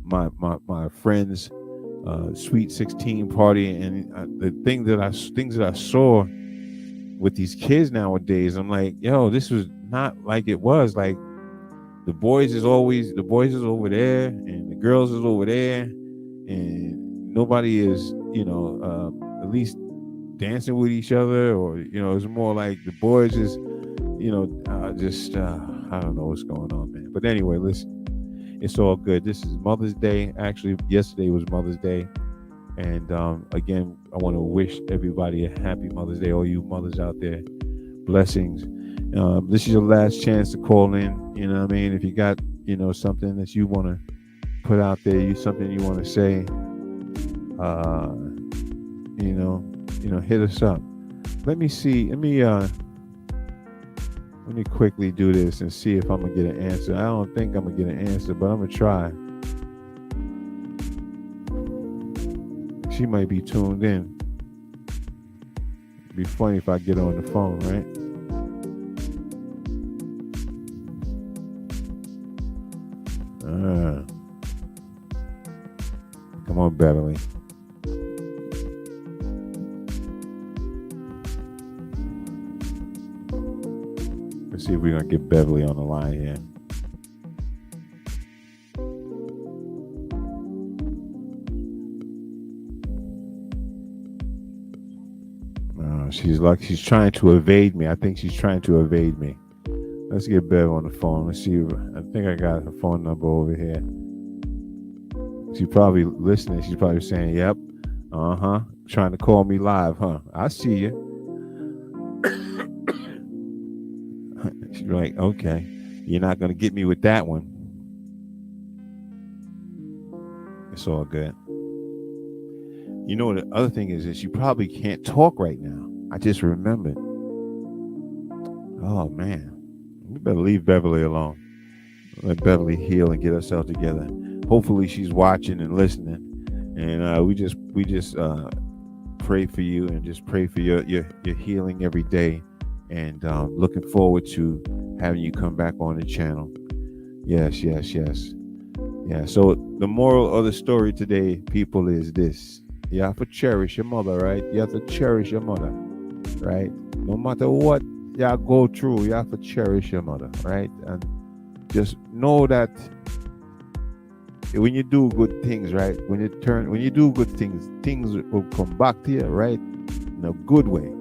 A: my friend's Sweet 16 party, and the things that I saw with these kids nowadays, I'm like, yo, this was not like it was. Like the boys is over there, and the girls is over there, and nobody is at least dancing with each other, or it's more like the boys is I don't know what's going on, man. But anyway, listen, it's all good. This is Mother's Day. Actually, yesterday was Mother's Day, and again, I want to wish everybody a happy Mother's Day. All you mothers out there, blessings. This is your last chance to call in. You know what I mean? If you got something that you want to put out there, something you want to say, hit us up. Let me see. Let me quickly do this and see if I'm gonna get an answer. I don't think I'm gonna get an answer, but I'm gonna try. She might be tuned in. It'd be funny if I get her on the phone, right? Come on, Beverly. see if we're gonna get Beverly on the line here. She's trying to evade me. I think she's trying to evade me. Let's get Bev on the phone. Let's see. I think I got her phone number over here. She's probably listening. She's probably saying, "Yep, trying to call me live, huh? I see you." She's like, "Okay, you're not gonna get me with that one." It's all good. You know, the other thing is you probably can't talk right now. I just remembered. Oh man, we better leave Beverly alone. Let Beverly heal and get herself together. Hopefully, she's watching and listening. And we just pray for you and just pray for your healing every day. And looking forward to having you come back on the channel. Yes. Yeah. So the moral of the story today, people, is this: you have to cherish your mother, right? You have to cherish your mother, right? No matter what y'all go through, you have to cherish your mother, right? And just know that when you do good things, right? When you do good things, things will come back to you, right? In a good way.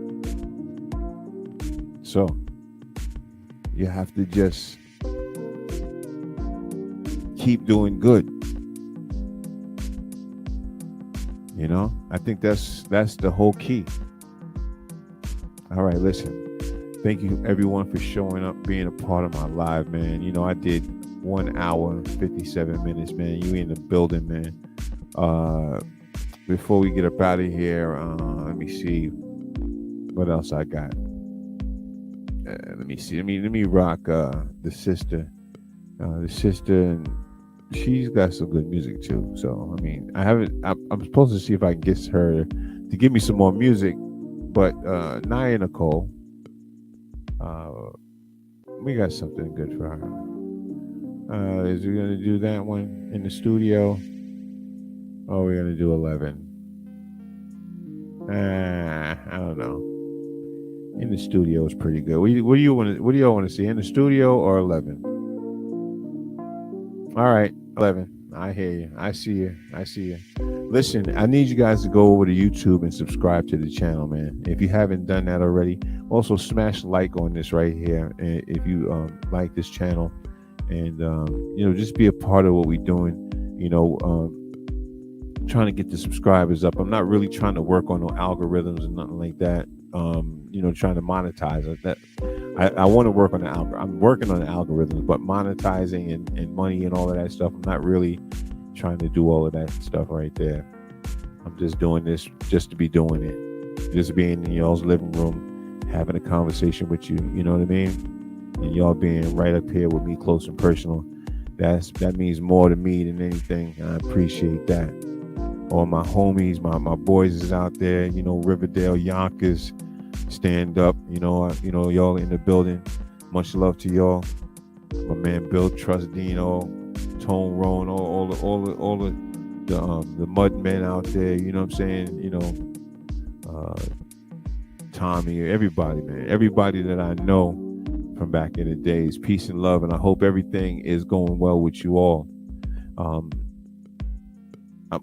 A: So you have to just keep doing good. You know, I think that's the whole key. All right, listen. Thank you everyone for showing up, being a part of my live, man. You know, I did 1 hour and 57 minutes, man. You in the building, man. Before we get up out of here, let me see what else I got. Let me see. Let me rock the sister. The sister, and she's got some good music too. So I mean, I'm supposed to see if I can get her to give me some more music, but Nia Nicole, we got something good for her. Is we gonna do that one in the studio? Oh, we're gonna do 11. I don't know. In the studio is pretty good. What do y'all want to see? In the studio or 11? All right, 11. I hear you. I see you. Listen, I need you guys to go over to YouTube and subscribe to the channel, man. If you haven't done that already, also smash like on this right here. And if you like this channel, and just be a part of what we're doing. Trying to get the subscribers up. I'm not really trying to work on no algorithms and nothing like that. Trying to monetize it. That I want to work on the algorithm. I'm working on the algorithms, but monetizing and money and all of that stuff, I'm not really trying to do all of that stuff right there. I'm just doing this just to be doing it. Just being in y'all's living room, having a conversation with you, you know what I mean? And y'all being right up here with me, close and personal. That means more to me than anything. I appreciate that. All my homies, my boys is out there, Riverdale, Yonkers, stand up, y'all in the building. Much love to y'all. My man Bill Trustdino, Tone Roan, all the mud men out there, you know what I'm saying? Tommy, everybody, man. Everybody that I know from back in the days. Peace and love, and I hope everything is going well with you all.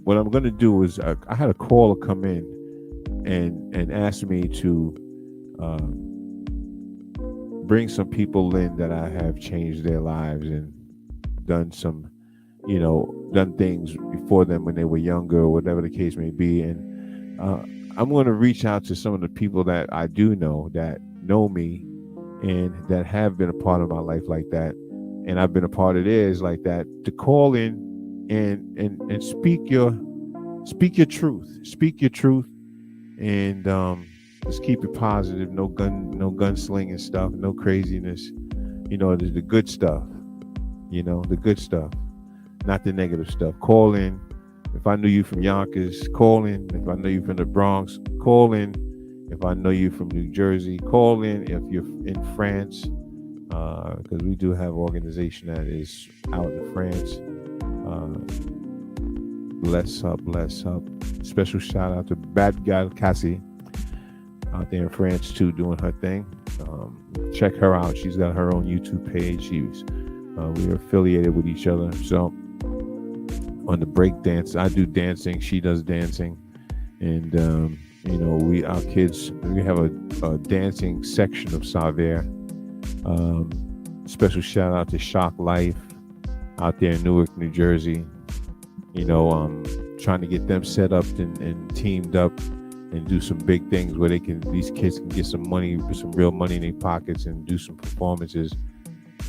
A: What I'm going to do is I had a caller come in and ask me to bring some people in that I have changed their lives and done some, done things before them when they were younger or whatever the case may be. And I'm going to reach out to some of the people that I do know that know me and that have been a part of my life like that. And I've been a part of theirs like that, to call in and speak your truth, and just keep it positive. No gunslinging stuff, no craziness. The good stuff. The good stuff, not the negative stuff. Call in. If I knew you from Yonkers, call in. If I know you from the Bronx, call in. If I know you from New Jersey, call in. If you're in France, because we do have an organization that is out in France. Bless up. Special shout out to Bad Gal Cassie out there in France too, doing her thing. Check her out. She's got her own YouTube page. We are affiliated with each other. So on the break dance, I do dancing. She does dancing, and our kids. We have a dancing section of Savere. Special shout out to Shock Life out there in Newark, New Jersey. Trying to get them set up and teamed up and do some big things where these kids can get some money, some real money in their pockets and do some performances.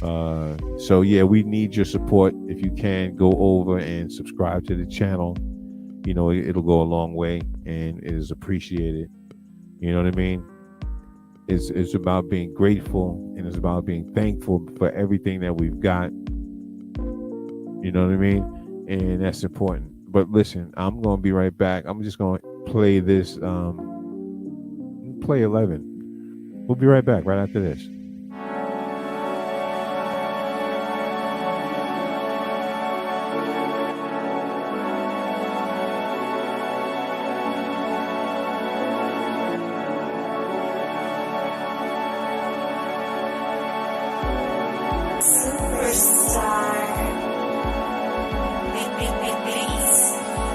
A: So yeah, we need your support. If you can, go over and subscribe to the channel. It'll go a long way and it is appreciated. You know what I mean? It's about being grateful and it's about being thankful for everything that we've got. You know what I mean? And that's important. But listen, I'm going to be right back. I'm just going to play this, play 11. We'll be right back right after this.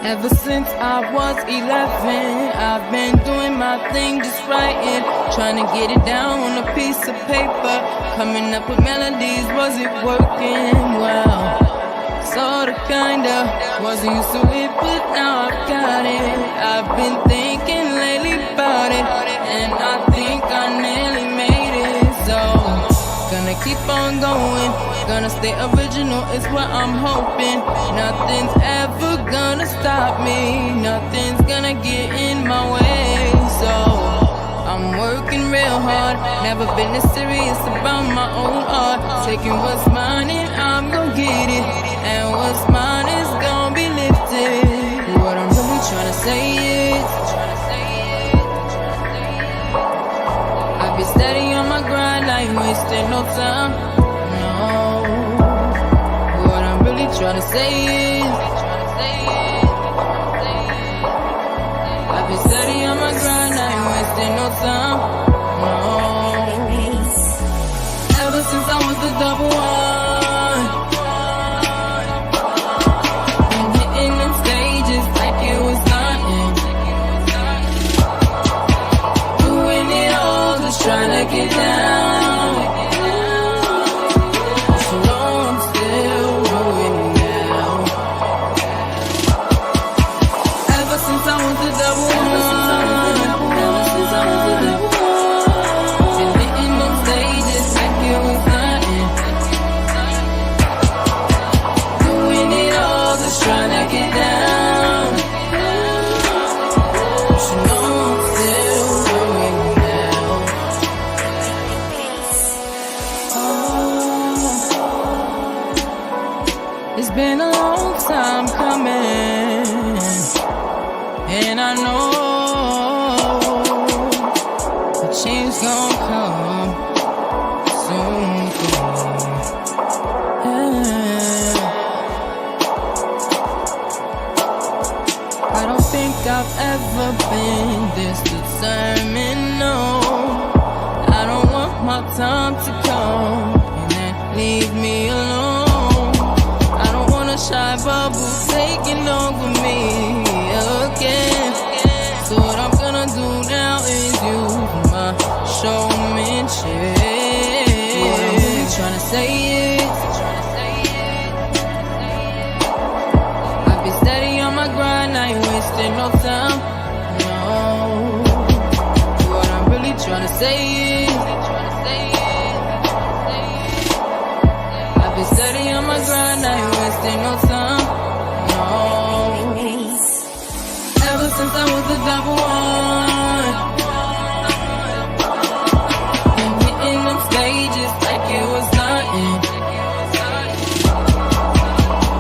H: Ever since I was 11, I've been doing my thing, just writing, trying to get it down on a piece of paper. Coming up with melodies, wasn't working well. Sorta, kinda, wasn't used to it, but now I've got it. I've been thinking lately about it, and I think I nearly made it. So, gonna keep on going, gonna stay original is what I'm hoping. Nothing's ever gonna stop me, nothing's gonna get in my way. So I'm working real hard, never been this serious about my own art. Taking what's mine and I'm gonna get it, and what's mine is gonna be lifted. What I'm really trying to say is, I've been steady on my grind, I ain't wasting no time. What I'm really trying to say is, I've been steady on my grind, I ain't wasting no time. Ever since I was the double one, been hitting them stages like it was nothing. Doing it all, just trying to get down. It's been a long time coming, and I know the change gon' come soon. Yeah. I don't think I've ever been this determined, no. I don't want my time to come and then leave me alone. Shy bubble taking over me again. So what I'm gonna do now is use my showmanship. What I'm really trying to say is, I've been steady on my grind, I ain't wasting no time. No. What I'm really trying to say is, I've been steady on my grind, I ain't wasting no time, no. Ever since I was the double one, been hitting them stages like it was nothing.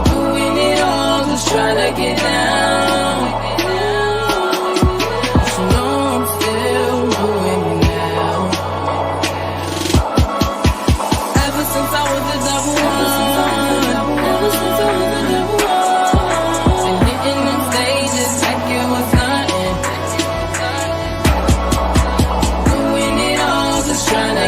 H: Doing it all, just trying to get down. But you know I'm still doing it now. Ever since I was the double one, trying to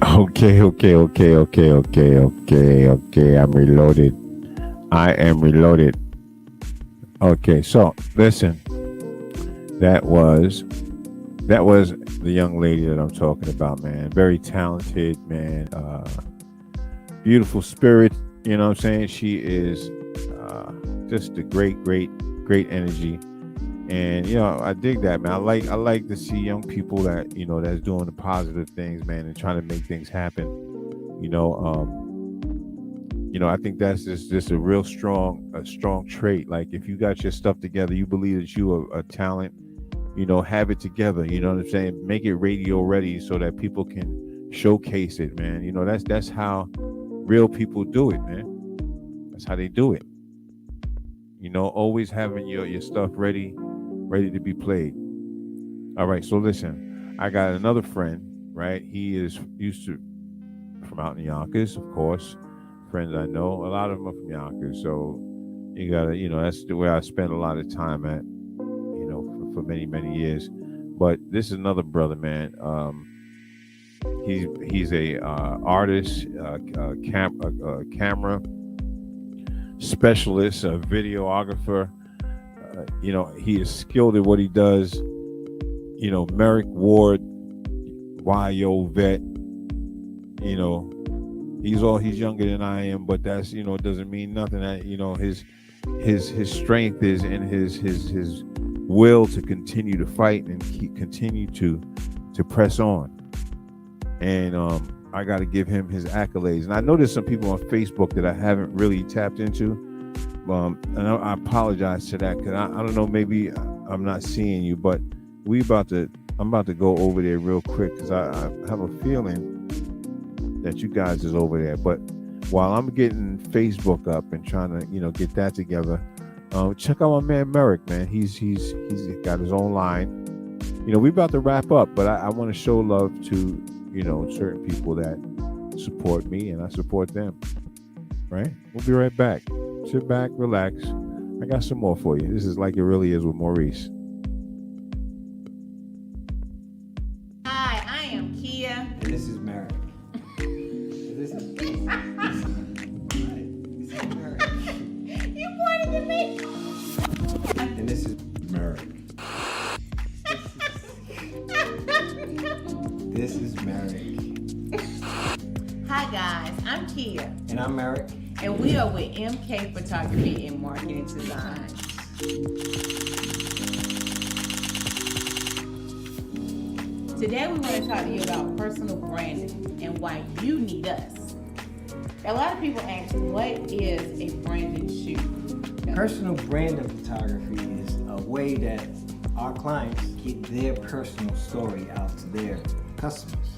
A: Okay. I'm reloaded. I am reloaded. Okay, so listen. That was the young lady that I'm talking about, man. Very talented, man. Beautiful spirit. You know what I'm saying? She is just a great energy. And I dig that, man. I like to see young people that that's doing the positive things, man, and trying to make things happen. You know, I think that's just a real strong trait. Like if you got your stuff together, you believe that you are a talent. Have it together. You know what I'm saying? Make it radio ready so that people can showcase it, man. That's how real people do it, man. That's how they do it. Always having your stuff ready to be played. All right, so listen, I got another friend, right? He is used to from out in Yonkers, of course. Friends I know, a lot of them are from Yonkers, so you gotta, that's the way I spend a lot of time at, for many years. But this is another brother, man. He's a artist, camera specialist, a videographer. He is skilled at what he does. Merrick Ward, YO vet. He's younger than I am, but that's doesn't mean nothing. That his strength is in his will to continue to fight and continue to press on. And I got to give him his accolades. And I know there's some people on Facebook that I haven't really tapped into. And I apologize to that because I don't know, maybe I'm not seeing you, but I'm about to go over there real quick because I have a feeling that you guys is over there. But while I'm getting Facebook up and trying to get that together, check out my man Merrick, man. He's got his own line. We about to wrap up, but I want to show love to certain people that support me and I support them. Right? We'll be right back. Sit back, relax. I got some more for you. This is Like It Really Is with Maurice.
I: Hi, I am Kia.
J: And this is Merrick. This is Merrick.
I: You pointed at me.
J: And this is Merrick. This is Merrick.
I: Hi guys, I'm Kia.
J: And I'm Merrick.
I: And we are with MK Photography and Marketing Design. Today we want to talk to you about personal branding and why you need us. A lot of people ask, what is a branded shoot?
J: Personal branding photography is a way that our clients get their personal story out to their customers.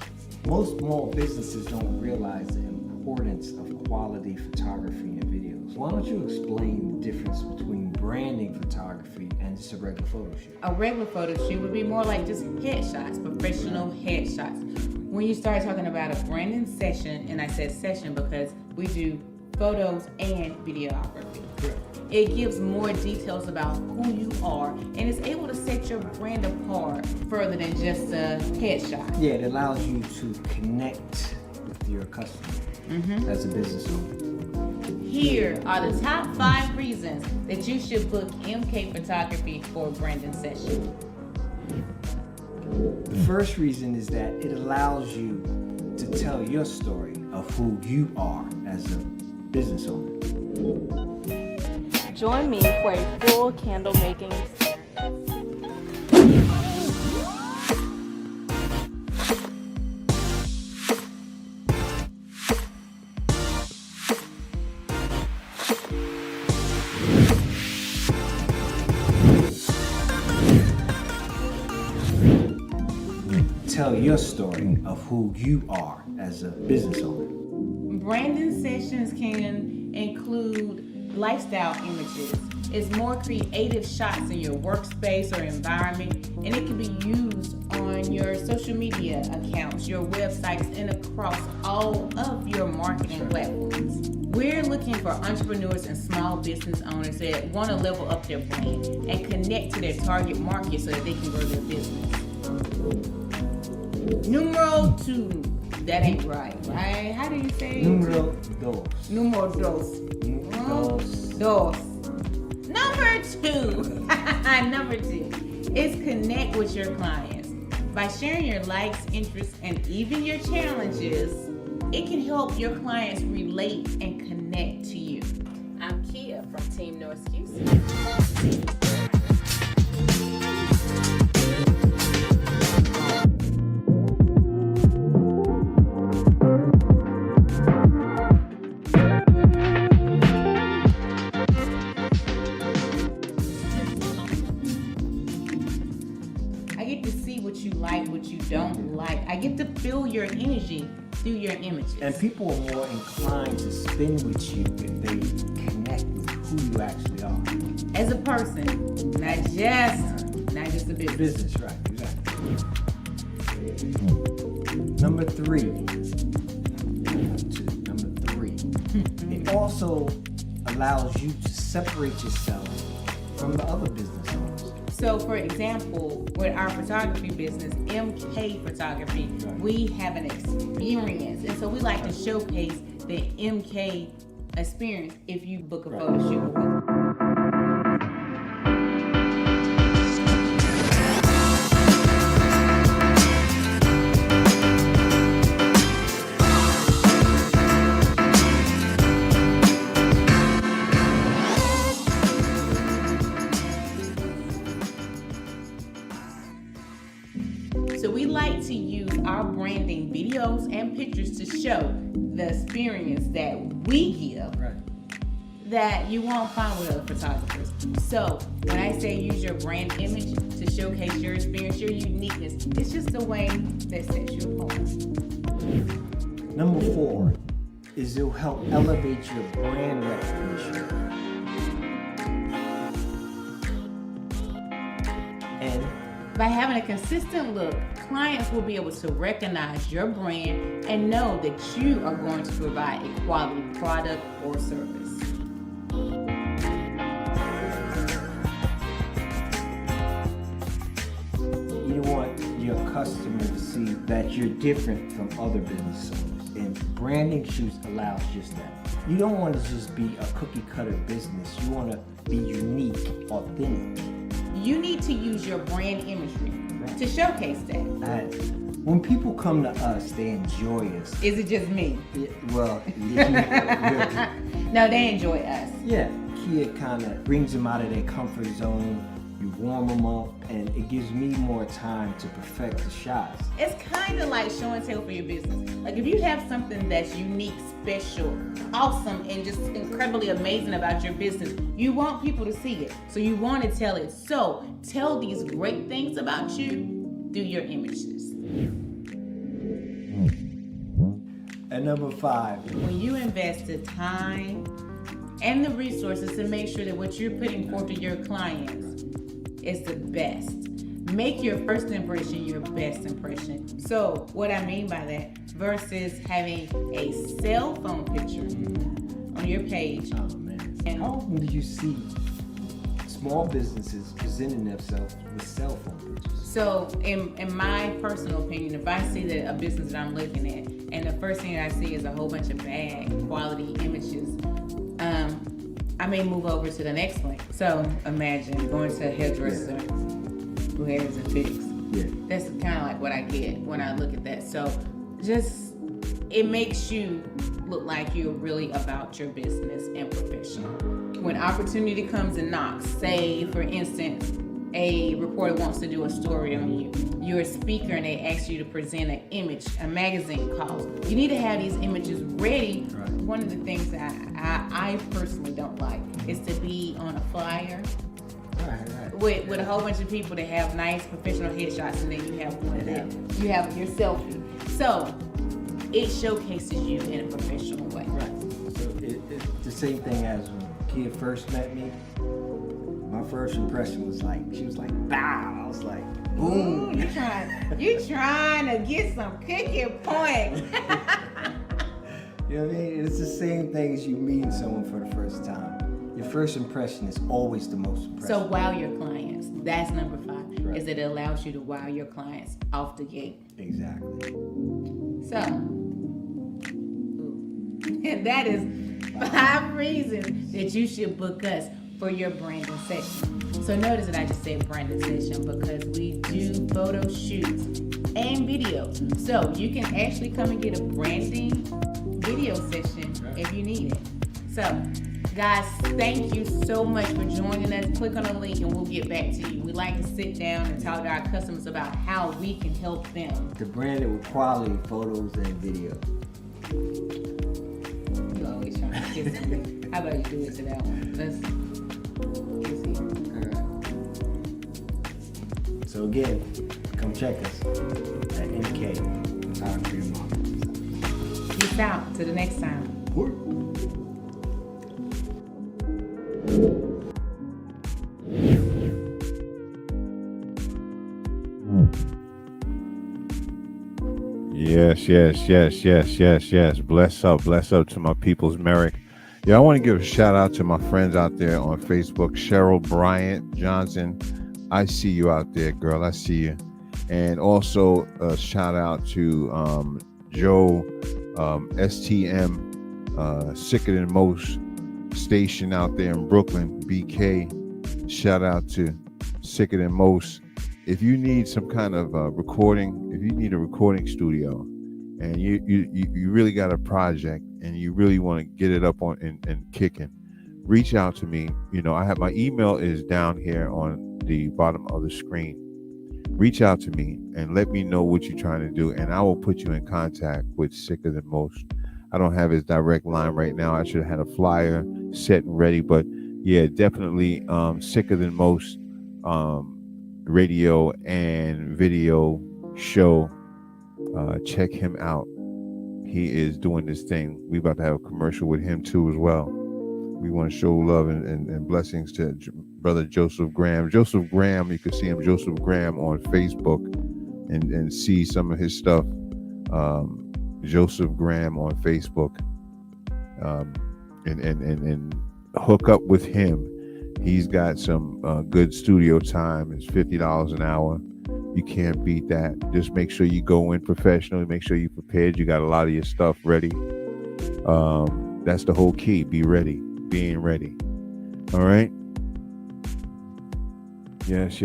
J: Most small businesses don't realize the importance of quality photography and videos. Why don't you explain the difference between branding photography and just a regular photo shoot?
I: A regular photo shoot would be more like just headshots, professional headshots. When you start talking about a branding session, and I said session because we do photos and videography.
J: Correct.
I: It gives more details about who you are and is able to set your brand apart further than just a headshot.
J: Yeah, it allows you to connect with your customer as a business owner.
I: Here are the top 5 reasons that you should book MK Photography for a branding session.
J: The first reason is that it allows you to tell your story of who you are as a business owner.
K: Join me for a full candle making
J: Tell your story of who you are as a business owner.
I: Branding sessions can include lifestyle images. It's more creative shots in your workspace or environment, and it can be used on your social media accounts, your websites, and across all of your marketing platforms. We're looking for entrepreneurs and small business owners that want to level up their brand and connect to their target market so that they can grow their business. Numero 2, That ain't right? How do you say?
J: Numero dos.
I: Numero dos. Dos. Number 2. Number 2 is connect with your clients. By sharing your likes, interests, and even your challenges, it can help your clients relate and connect to you.
K: I'm Kia from Team No Excuses.
I: I get to see what you like, what you don't like. I get to feel your energy through your images.
J: And people are more inclined to spend with you if they connect with who you actually are.
I: As a person, not just a business.
J: Business, right, exactly. Number 3. It also allows you to separate yourself from the other business owners.
I: So, for example, with our photography business, MK Photography, we have an experience. And so we like to showcase the MK experience if you book a photo shoot with us. So we like to use our branding videos and pictures to show the experience that we give that you won't find with other photographers. So when I say use your brand image to showcase your experience, your uniqueness, it's just a way that sets you apart.
J: Number 4 is it'll help elevate your brand recognition. And
I: by having a consistent look, clients will be able to recognize your brand and know that you are going to provide a quality product or service.
J: you want your customer to see that you're different from other business owners. And branding shoots allows just that. You don't want to just be a cookie cutter business. You want to be unique, authentic.
I: You need to use your brand imagery to showcase that.
J: When people come to us, they enjoy us.
I: Is it just me?
J: Well,
I: no, they enjoy us.
J: Yeah, Kia kind of brings them out of their comfort zone. You warm them up, and it gives me more time to perfect the shots.
I: It's kind of like show and tell for your business. Like if you have something that's unique, special, awesome, and just incredibly amazing about your business, you want people to see it. So you want to tell it. So tell these great things about you through your images.
J: And number 5.
I: When you invest the time and the resources to make sure that what you're putting forth to your clients is the best. Make your first impression your best impression. So what I mean by that, versus having a cell phone picture on your page.
J: Oh man. And how often do you see small businesses presenting themselves with cell phone pictures?
I: So in my personal opinion, if I see that a business that I'm looking at and the first thing I see is a whole bunch of bad quality images, I may move over to the next one. So imagine going to a hairdresser who has a fix.
J: Yeah.
I: That's kind of like what I get when I look at that. So just, it makes you look like you're really about your business and professional. When opportunity comes and knocks, say for instance, a reporter wants to do a story on you. You're a speaker and they ask you to present an image, a magazine calls. You need to have these images ready.
J: Right.
I: One of the things that I personally don't like is to be on a flyer with a whole bunch of people that have nice professional headshots and then you have one that you have your selfie. So it showcases you in a professional way.
J: Right. So it's the same thing as when Kia first met me. My first impression was like, she was like, bow. I was like, boom.
I: Ooh, you trying to get some cookie points.
J: You know what I mean? It's the same thing as you meeting someone for the first time. Your first impression is always the most impressive.
I: So wow your clients. That's number 5. Is that it allows you to wow your clients off the gate.
J: Exactly.
I: So, and that is 5 reasons that you should book us for your branding session. So notice that I just said branding session because we do photo shoots and video. So you can actually come and get a branding video session if you need it. So guys, thank you so much for joining us. Click on the link and we'll get back to you. We like to sit down and talk to our customers about how we can help them.
J: To brand it with quality photos and video.
I: You always trying to kiss me. How about you do it to that one? Let's kiss you.
J: Alright. So again, come check us at MK Photography and Modeling.
I: Peace out. Till the next time.
A: Yes. Bless up to my people's Merrick. Yeah, I want to give a shout out to my friends out there on Facebook. Cheryl Bryant Johnson, I see you out there, girl. I see you. And also a shout out to Joe STM, Sicker Than Most station out there in Brooklyn, BK. Shout out to Sicker Than Most. If you need some kind of recording, if you need a recording studio and you really got a project and you really want to get it up on and kicking, reach out to me. You know, I have my email is down here on the bottom of the screen. Reach out to me and let me know what you're trying to do, and I will put you in contact with Sicker Than Most. I don't have his direct line right now. I should have had a flyer set and ready, but yeah, definitely Sicker Than Most radio and video show. Check him out. He is doing this thing. We about to have a commercial with him too as well. We want to show love and blessings to brother Joseph Graham. Joseph Graham, you can see him, Joseph Graham, on Facebook and see some of his stuff. Joseph Graham on Facebook, and hook up with him. He's got some good studio time. It's $50 an hour. You can't beat that. Just make sure you go in professionally. Make sure you're prepared. You got a lot of your stuff ready. That's the whole key. Be ready. Being ready. All right. Yes.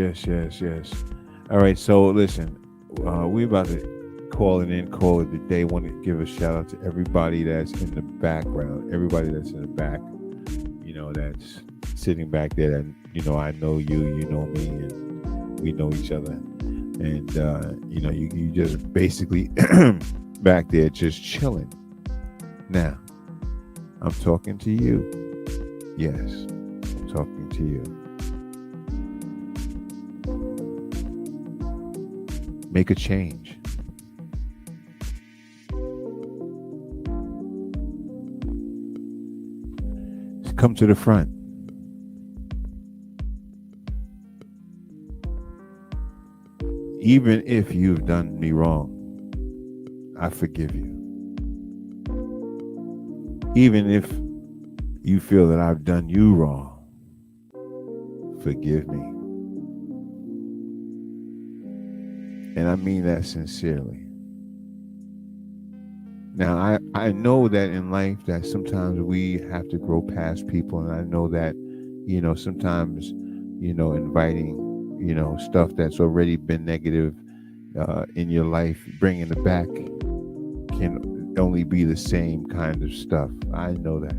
A: All right. So listen, we about to call it the day. Want to give a shout out to everybody that's in the background. Everybody that's in the back. You know, that's sitting back there. And you know, I know you. You know me, and we know each other. And you know, you just basically back there just chilling. Now, I'm talking to you. Yes, I'm talking to you. Make a change. Come to the front. Even if you've done me wrong, I forgive you. Even if you feel that I've done you wrong, forgive me. And I mean that sincerely. Now, I know that in life that sometimes we have to grow past people, and I know that, you know, sometimes, you know, inviting, you know, stuff that's already been negative in your life, bringing it back can only be the same kind of stuff. I know that.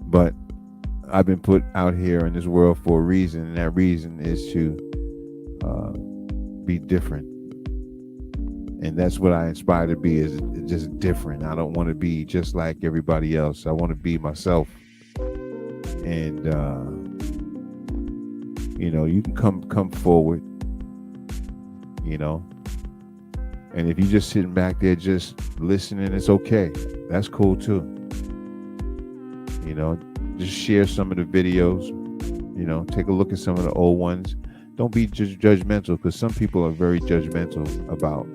A: But I've been put out here in this world for a reason, and that reason is to be different. And that's what I aspire to be, is just different. I don't want to be just like everybody else. I want to be myself. And you know, you can come forward, you know. And if you're just sitting back there just listening, it's okay. That's cool too. You know, just share some of the videos, you know, take a look at some of the old ones. Don't be just judgmental, because some people are very judgmental about,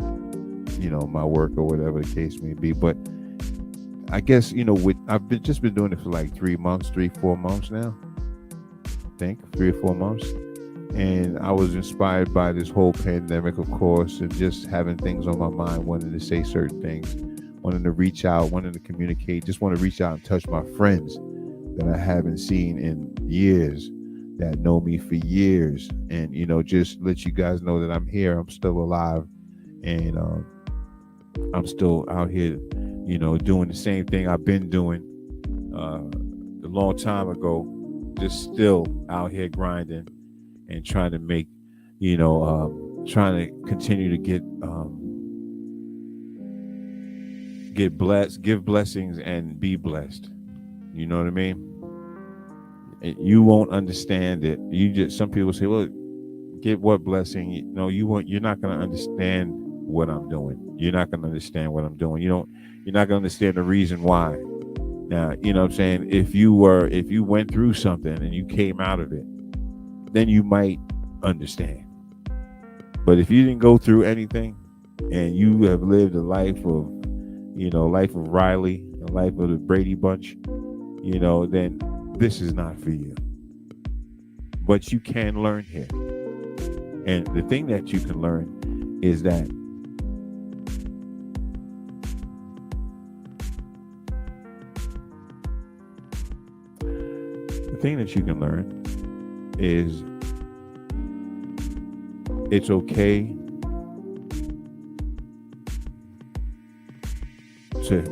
A: you know, my work or whatever the case may be. But I guess, you know, I've just been doing it for like 3 months, 4 months now. I think 3 or 4 months. And I was inspired by this whole pandemic, of course, and just having things on my mind, wanting to say certain things, wanting to reach out, wanting to communicate, just want to reach out and touch my friends that I haven't seen in years, that know me for years. And, just let you guys know that I'm here, I'm still alive, and I'm still out here, doing the same thing I've been doing a long time ago, just still out here grinding and trying to make, trying to continue to get blessed, give blessings and be blessed. You know what I mean? And you won't understand it. Some people say, well, get what blessing? No, you're not going to understand what I'm doing. You're not going to understand what I'm doing. You're not going to understand the reason why. Now, you know what I'm saying? If you went through something and you came out of it, then you might understand. But if you didn't go through anything and you have lived a life of, life of Riley, a life of the Brady Bunch, then this is not for you. But you can learn here. And the thing that you can learn is that it's okay to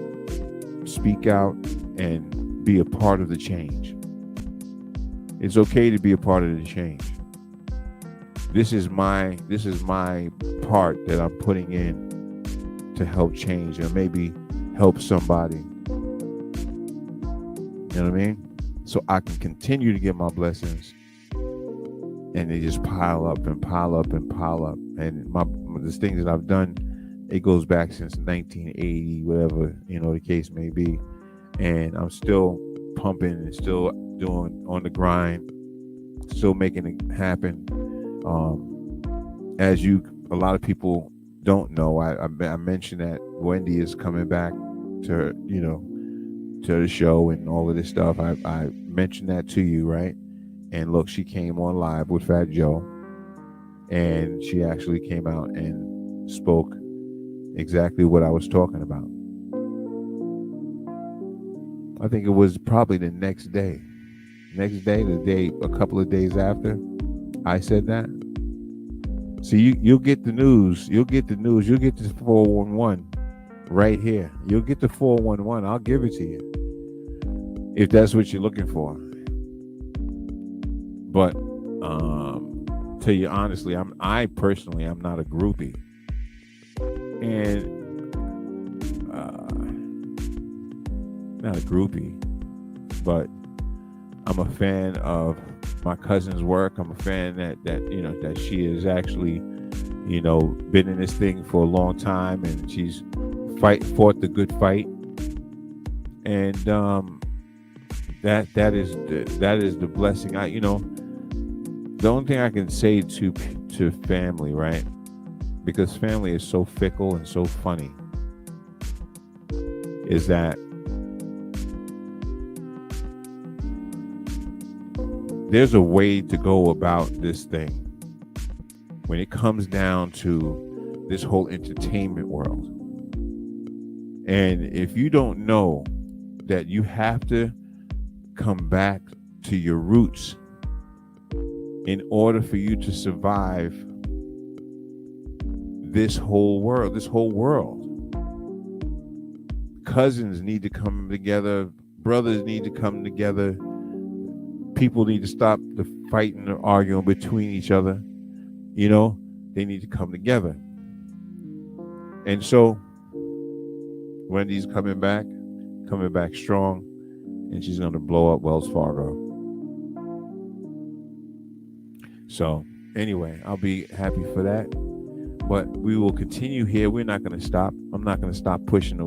A: speak out and be a part of the change. It's okay to be a part of the change. This is my part that I'm putting in to help change and maybe help somebody. You know what I mean? So I can continue to get my blessings, and they just pile up and pile up and pile up. And the things that I've done, it goes back since 1980, whatever, the case may be. And I'm still pumping and still doing on the grind, still making it happen. As a lot of people don't know, I mentioned that Wendy is coming back to, to the show and all of this stuff. I mentioned that to you, right? And look, she came on live with Fat Joe, and she actually came out and spoke exactly what I was talking about. I think it was probably the next day, a couple of days after I said that. See, you'll get the news. You'll get the 411 right here. You'll get the 411. I'll give it to you if that's what you're looking for. But tell you honestly, I personally am not a groupie, and not a groupie, but I'm a fan of my cousin's work. I'm a fan that she has actually, been in this thing for a long time, and she's fought the good fight, and that is the blessing. The only thing I can say to family, right? Because family is so fickle and so funny, is that there's a way to go about this thing when it comes down to this whole entertainment world. And if you don't know that you have to come back to your roots in order for you to survive this whole world. Cousins need to come together, brothers need to come together, people need to stop the fighting and arguing between each other. They need to come together. And so Wendy's coming back strong, and she's going to blow up Wells Fargo. So anyway, I'll be happy for that. But we will continue here. We're not going to stop. I'm not going to stop pushing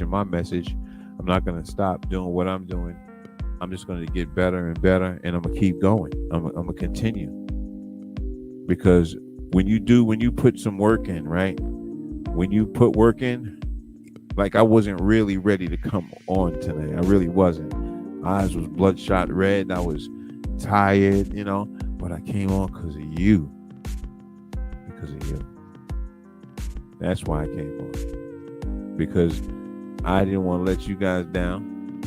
A: my message. I'm not going to stop doing what I'm doing. I'm just going to get better and better, and I'm going to keep going. I'm going to continue. Because when you put some work in, right? When you put work in, like I wasn't really ready to come on tonight. I really wasn't. Eyes was bloodshot red. I was tired, but but I came on because of you. Because of you. That's why I came on. Because I didn't want to let you guys down.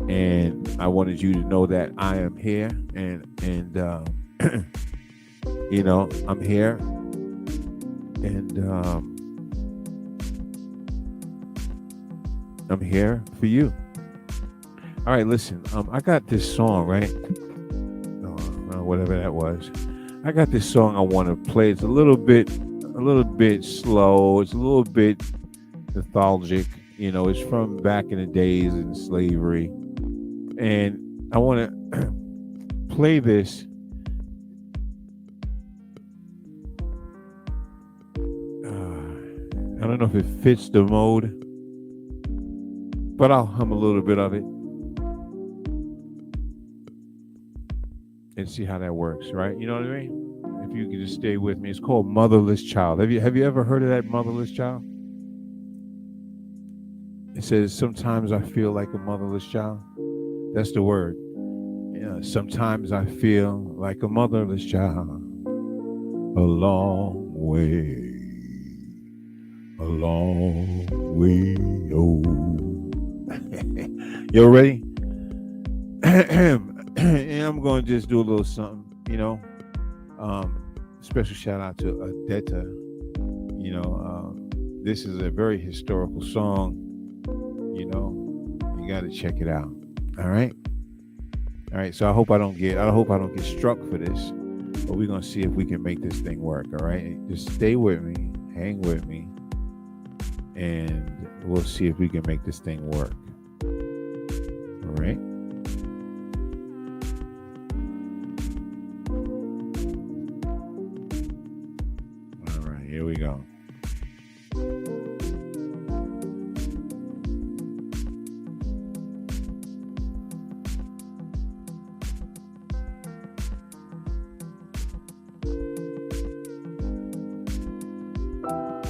A: And I wanted you to know that I am here. And you know, I'm here. And I'm here for you. All right, listen. I got this song, right? Whatever that was. I got this song I want to play. It's a little bit slow. It's a little bit nostalgic. You know, it's from back in the days in slavery. And I want to play this. I don't know if it fits the mode, but I'll hum a little bit of it and see how that works, right? You know what I mean? If you could just stay with me. It's called Motherless Child. Have you ever heard of that, Motherless Child? It says, sometimes I feel like a motherless child. That's the word. Yeah, sometimes I feel like a motherless child. A long way. A long way. Oh. You ready? And I'm going to just do a little something, you know. Special shout out to Adetta. You know, this is a very historical song. You know, you got to check it out. All right. So I hope I don't get struck for this, but we're going to see if we can make this thing work. All right. Just stay with me, hang with me, and we'll see if we can make this thing work. All right. Here we go.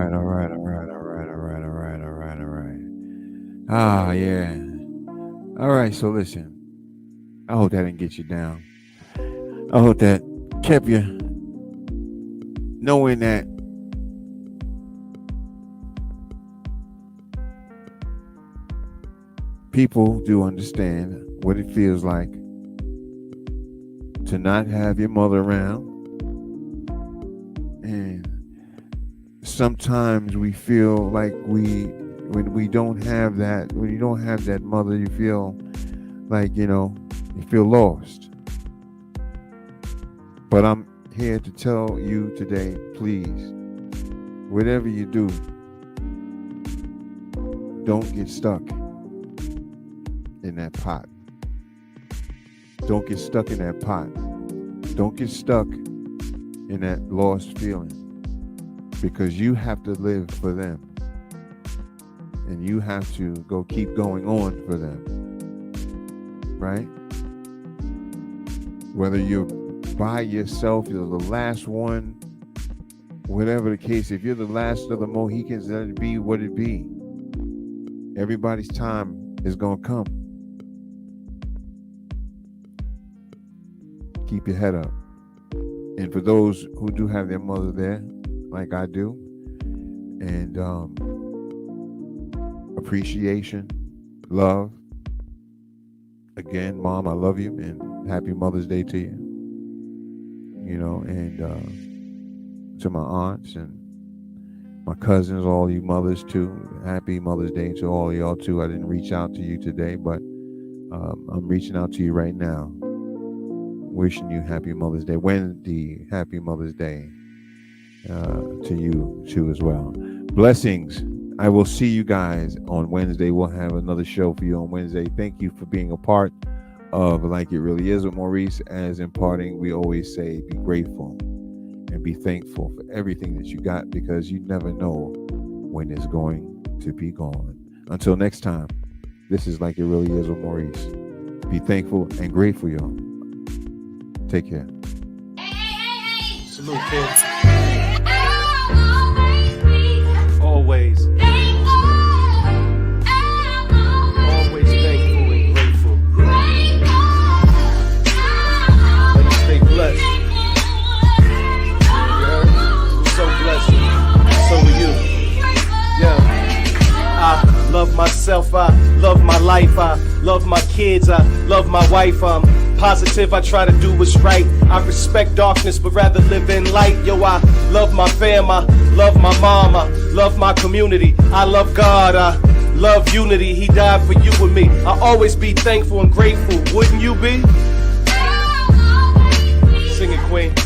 A: All right. Ah, yeah. All right, so listen. I hope that didn't get you down. I hope that kept you knowing that people do understand what it feels like to not have your mother around. And sometimes we feel like when you don't have that mother, you feel like, you know, you feel lost. But I'm here to tell you today, please, whatever you do, don't get stuck in that pot. Don't get stuck in that pot. Don't get stuck in that lost feeling, because you have to live for them, and you have to keep going on for them, right? Whether you're by yourself, you're the last one, whatever the case, if you're the last of the Mohicans, let it be what it be. Everybody's time is gonna come. Keep your head up. And for those who do have their mother there, like I do, and appreciation, love. Again, Mom, I love you, and happy Mother's Day to you. You know, and to my aunts and my cousins, all you mothers too, happy Mother's Day to all y'all too. I didn't reach out to you today, but I'm reaching out to you right now. Wishing you happy Mother's Day. Wendy, happy Mother's Day to you too as well. Blessings. I will see you guys on Wednesday. We'll have another show for you on Wednesday. Thank you for being a part of Like It Really Is with Maurice. As in parting, we always say be grateful and be thankful for everything that you got, because you never know when it's going to be gone. Until next time, this is Like It Really Is with Maurice. Be thankful and grateful, y'all. Take care.
G: Salute, kids. Always. Always thankful and grateful. And stay blessed.
L: life. I love my kids, I love my wife. I'm positive, I try to do what's right. I respect darkness, but rather live in light. Yo, I love my fam, I love my mom, I love my community. I love God, I love unity. He died for you and me. I always be thankful and grateful. Wouldn't you be? Sing it, Queen.